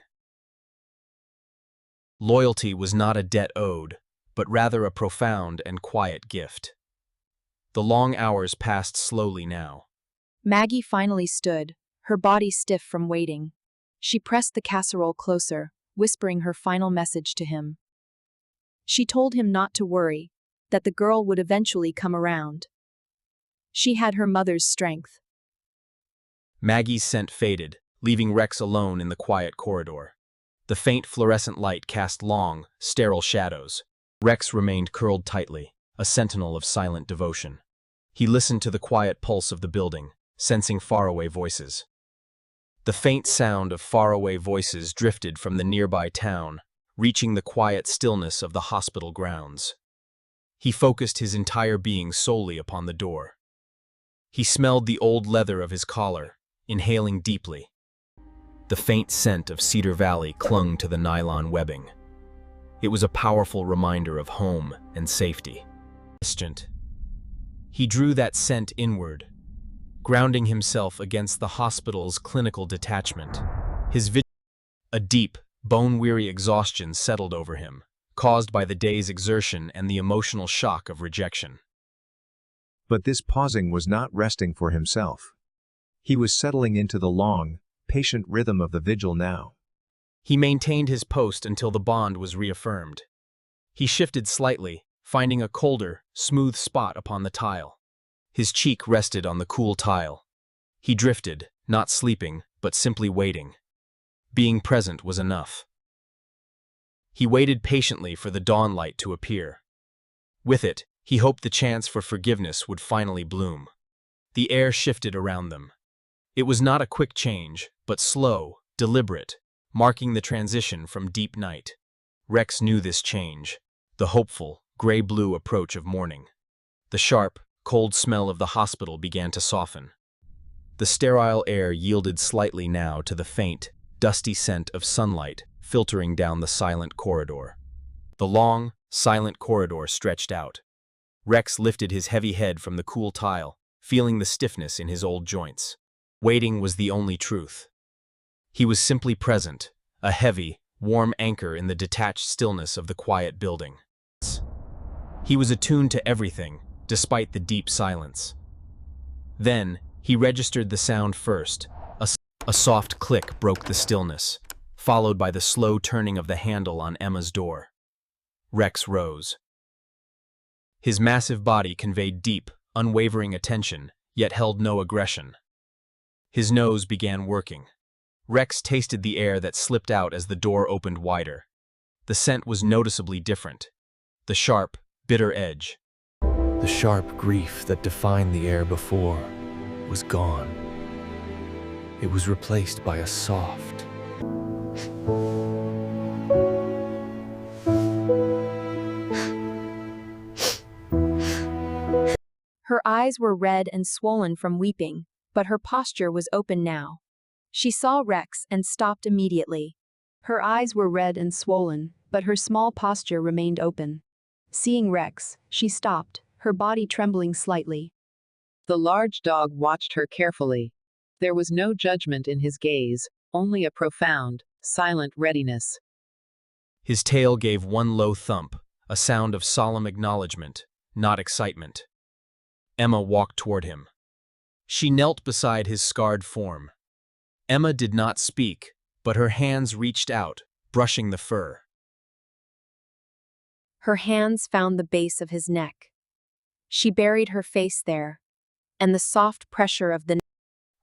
Speaker 3: Loyalty was not a debt owed, but rather a profound and quiet gift. The long hours passed slowly now.
Speaker 6: Maggie finally stood, her body stiff from waiting. She pressed the casserole closer, whispering her final message to him. She told him not to worry, that the girl would eventually come around. She had her mother's strength.
Speaker 3: Maggie's scent faded, leaving Rex alone in the quiet corridor. The faint fluorescent light cast long, sterile shadows. Rex remained curled tightly, a sentinel of silent devotion. He listened to the quiet pulse of the building, sensing faraway voices. The faint sound of faraway voices drifted from the nearby town, reaching the quiet stillness of the hospital grounds. He focused his entire being solely upon the door. He smelled the old leather of his collar, inhaling deeply. The faint scent of Cedar Valley clung to the nylon webbing. It was a powerful reminder of home and safety. He drew that scent inward, grounding himself against the hospital's clinical detachment. A deep, bone-weary exhaustion settled over him, caused by the day's exertion and the emotional shock of rejection.
Speaker 1: But this pausing was not resting for himself. He was settling into the long, patient rhythm of the vigil now.
Speaker 3: He maintained his post until the bond was reaffirmed. He shifted slightly, finding a colder, smooth spot upon the tile. His cheek rested on the cool tile. He drifted, not sleeping, but simply waiting. Being present was enough. He waited patiently for the dawn light to appear. With it, he hoped the chance for forgiveness would finally bloom. The air shifted around them. It was not a quick change, but slow, deliberate, marking the transition from deep night. Rex knew this change, the hopeful, gray-blue approach of morning. The sharp, cold smell of the hospital began to soften. The sterile air yielded slightly now to the faint, dusty scent of sunlight filtering down the silent corridor. The long, silent corridor stretched out. Rex lifted his heavy head from the cool tile, feeling the stiffness in his old joints. Waiting was the only truth. He was simply present, a heavy, warm anchor in the detached stillness of the quiet building. He was attuned to everything, despite the deep silence. Then, he registered the sound first. A soft click broke the stillness, followed by the slow turning of the handle on Emma's door. Rex rose. His massive body conveyed deep, unwavering attention, yet held no aggression. His nose began working. Rex tasted the air that slipped out as the door opened wider. The scent was noticeably different. The sharp, bitter edge.
Speaker 19: The sharp grief that defined the air before was gone. It was replaced by a soft,
Speaker 6: Her eyes were red and swollen from weeping, but her posture was open now. She saw Rex and stopped immediately. Her eyes were red and swollen, but her small posture remained open. Seeing Rex, she stopped, her body trembling slightly.
Speaker 5: The large dog watched her carefully. There was no judgment in his gaze, only a profound, silent readiness.
Speaker 3: His tail gave one low thump, a sound of solemn acknowledgement, not excitement. Emma walked toward him. She knelt beside his scarred form. Emma did not speak, but her hands reached out, brushing the fur.
Speaker 6: Her hands found the base of his neck. She buried her face there, and the soft pressure of the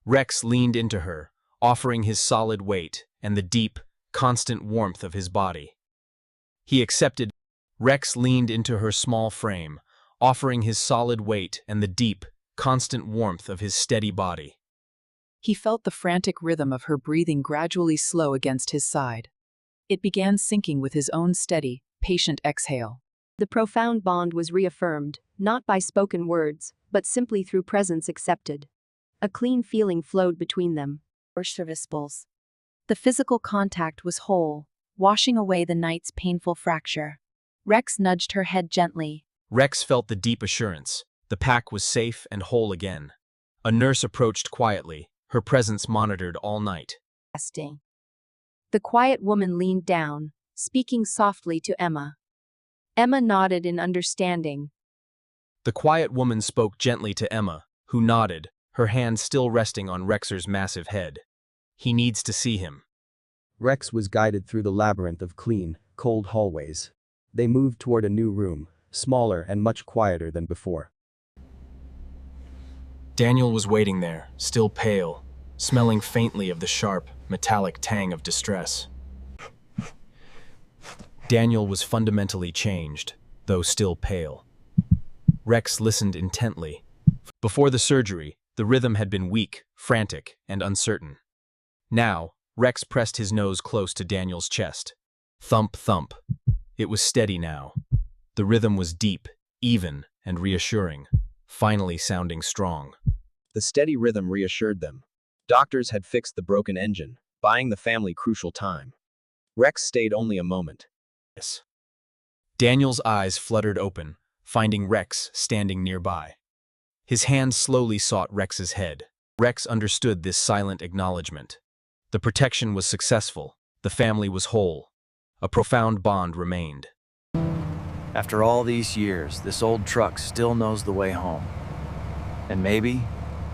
Speaker 3: Rex leaned into her, offering his solid weight and the deep, constant warmth of his body. He accepted. Rex leaned into her small frame, offering his solid weight and the deep, constant warmth of his steady body.
Speaker 5: He felt the frantic rhythm of her breathing gradually slow against his side. It began syncing with his own steady, patient exhale.
Speaker 20: The profound bond was reaffirmed, not by spoken words, but simply through presence accepted. A clean feeling flowed between them.
Speaker 6: The physical contact was whole, washing away the night's painful fracture. Rex nudged her head gently.
Speaker 3: Rex felt the deep assurance. The pack was safe and whole again. A nurse approached quietly, her presence monitored all night.
Speaker 6: The quiet woman leaned down, speaking softly to Emma. Emma nodded in understanding.
Speaker 3: The quiet woman spoke gently to Emma, who nodded, her hand still resting on Rex's massive head. He needs to see him.
Speaker 15: Rex was guided through the labyrinth of clean, cold hallways. They moved toward a new room, smaller and much quieter than before.
Speaker 3: Daniel was waiting there, still pale, smelling faintly of the sharp, metallic tang of distress. Daniel was fundamentally changed, though still pale. Rex listened intently. Before the surgery, the rhythm had been weak, frantic, and uncertain. Now, Rex pressed his nose close to Daniel's chest. Thump, thump. It was steady now. The rhythm was deep, even, and reassuring, finally sounding strong.
Speaker 1: The steady rhythm reassured them. Doctors had fixed the broken engine, buying the family crucial time. Rex stayed only a moment.
Speaker 3: Daniel's eyes fluttered open, finding Rex standing nearby. His hand slowly sought Rex's head. Rex understood this silent acknowledgement. The protection was successful. The family was whole. A profound bond remained.
Speaker 2: After all these years, this old truck still knows the way home. And maybe,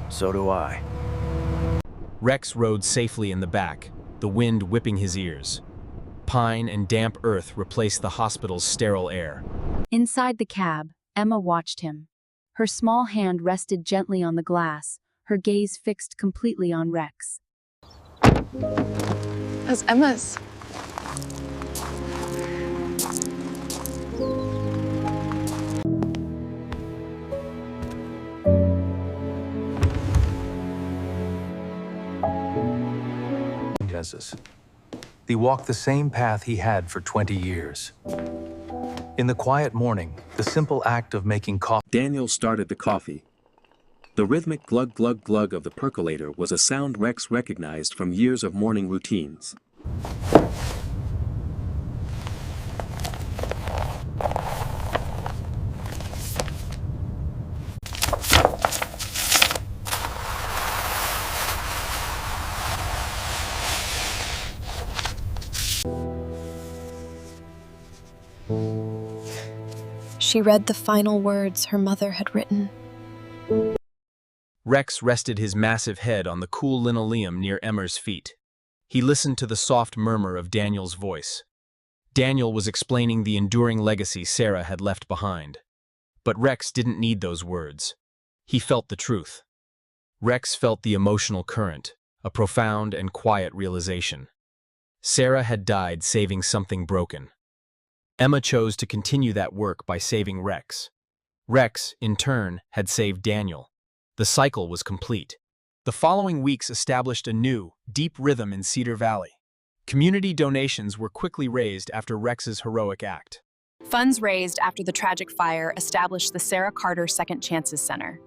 Speaker 2: so do I.
Speaker 3: Rex rode safely in the back, the wind whipping his ears. Pine and damp earth replaced the hospital's sterile air.
Speaker 6: Inside the cab, Emma watched him. Her small hand rested gently on the glass, her gaze fixed completely on Rex.
Speaker 8: That's Emma's.
Speaker 23: He walked the same path he had for 20 years. In the quiet morning, the simple act of making coffee.
Speaker 24: Daniel started the coffee. The rhythmic glug glug glug of the percolator was a sound Rex recognized from years of morning routines.
Speaker 20: She read the final words her mother had written.
Speaker 3: Rex rested his massive head on the cool linoleum near Emma's feet. He listened to the soft murmur of Daniel's voice. Daniel was explaining the enduring legacy Sarah had left behind. But Rex didn't need those words. He felt the truth. Rex felt the emotional current, a profound and quiet realization. Sarah had died saving something broken. Emma chose to continue that work by saving Rex. Rex, in turn, had saved Daniel. The cycle was complete. The following weeks established a new, deep rhythm in Cedar Valley. Community donations were quickly raised after Rex's heroic act.
Speaker 14: Funds raised after the tragic fire established the Sarah Carter Second Chances Center.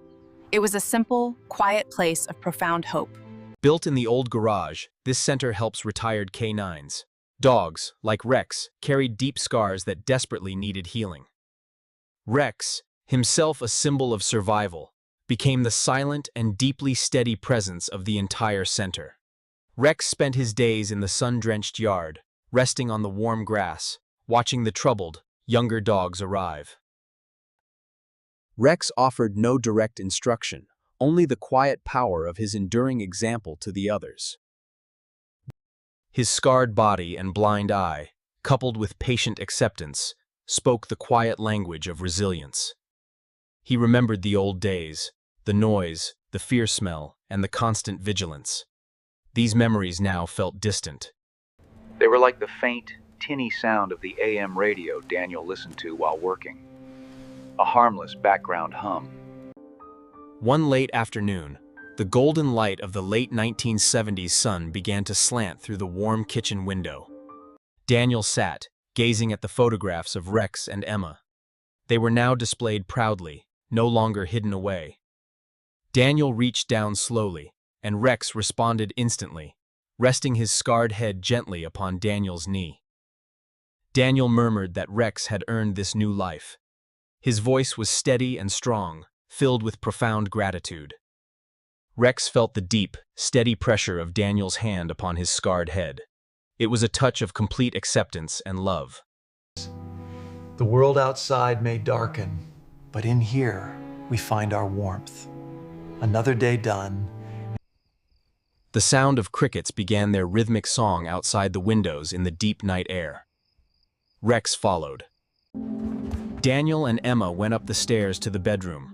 Speaker 14: It was a simple, quiet place of profound hope.
Speaker 3: Built in the old garage, this center helps retired canines. Dogs, like Rex, carried deep scars that desperately needed healing. Rex, himself a symbol of survival, became the silent and deeply steady presence of the entire center. Rex spent his days in the sun-drenched yard, resting on the warm grass, watching the troubled, younger dogs arrive.
Speaker 4: Rex offered no direct instruction, only the quiet power of his enduring example to the others.
Speaker 3: His scarred body and blind eye, coupled with patient acceptance, spoke the quiet language of resilience. He remembered the old days, the noise, the fear smell, and the constant vigilance. These memories now felt distant.
Speaker 7: They were like the faint, tinny sound of the AM radio Daniel listened to while working. A harmless background hum.
Speaker 3: One late afternoon, the golden light of the late 1970s sun began to slant through the warm kitchen window. Daniel sat, gazing at the photographs of Rex and Emma. They were now displayed proudly, no longer hidden away. Daniel reached down slowly, and Rex responded instantly, resting his scarred head gently upon Daniel's knee. Daniel murmured that Rex had earned this new life. His voice was steady and strong, filled with profound gratitude. Rex felt the deep, steady pressure of Daniel's hand upon his scarred head. It was a touch of complete acceptance and love.
Speaker 7: The world outside may darken, but in here we find our warmth. Another day done.
Speaker 3: The sound of crickets began their rhythmic song outside the windows in the deep night air. Rex followed. Daniel and Emma went up the stairs to the bedroom.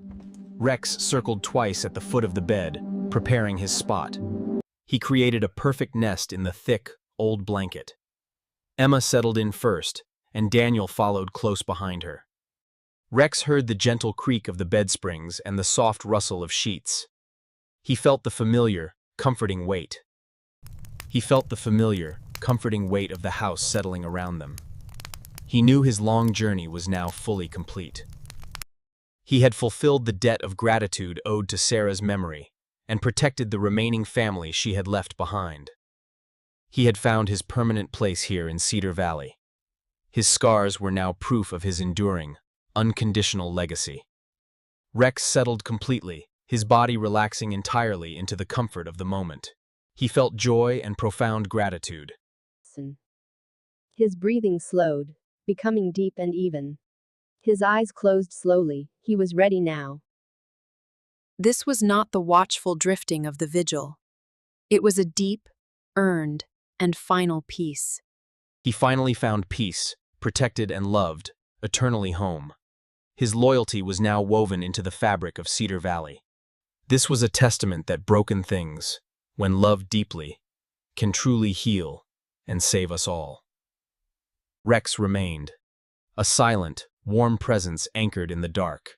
Speaker 3: Rex circled twice at the foot of the bed, preparing his spot. He created a perfect nest in the thick, old blanket. Emma settled in first, and Daniel followed close behind her. Rex heard the gentle creak of the bed springs and the soft rustle of sheets. He felt the familiar, comforting weight. He felt the familiar, comforting weight of the house settling around them. He knew his long journey was now fully complete. He had fulfilled the debt of gratitude owed to Sarah's memory and protected the remaining family she had left behind. He had found his permanent place here in Cedar Valley. His scars were now proof of his enduring, unconditional legacy. Rex settled completely, his body relaxing entirely into the comfort of the moment. He felt joy and profound gratitude.
Speaker 20: His breathing slowed, becoming deep and even. His eyes closed slowly, he was ready now.
Speaker 5: This was not the watchful drifting of the vigil. It was a deep, earned, and final peace.
Speaker 3: He finally found peace, protected and loved, eternally home. His loyalty was now woven into the fabric of Cedar Valley. This was a testament that broken things, when loved deeply, can truly heal and save us all. Rex remained, a silent, warm presence anchored in the dark,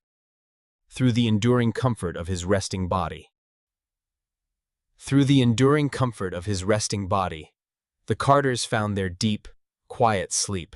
Speaker 3: through the enduring comfort of his resting body. Through the enduring comfort of his resting body, the Carters found their deep, quiet sleep.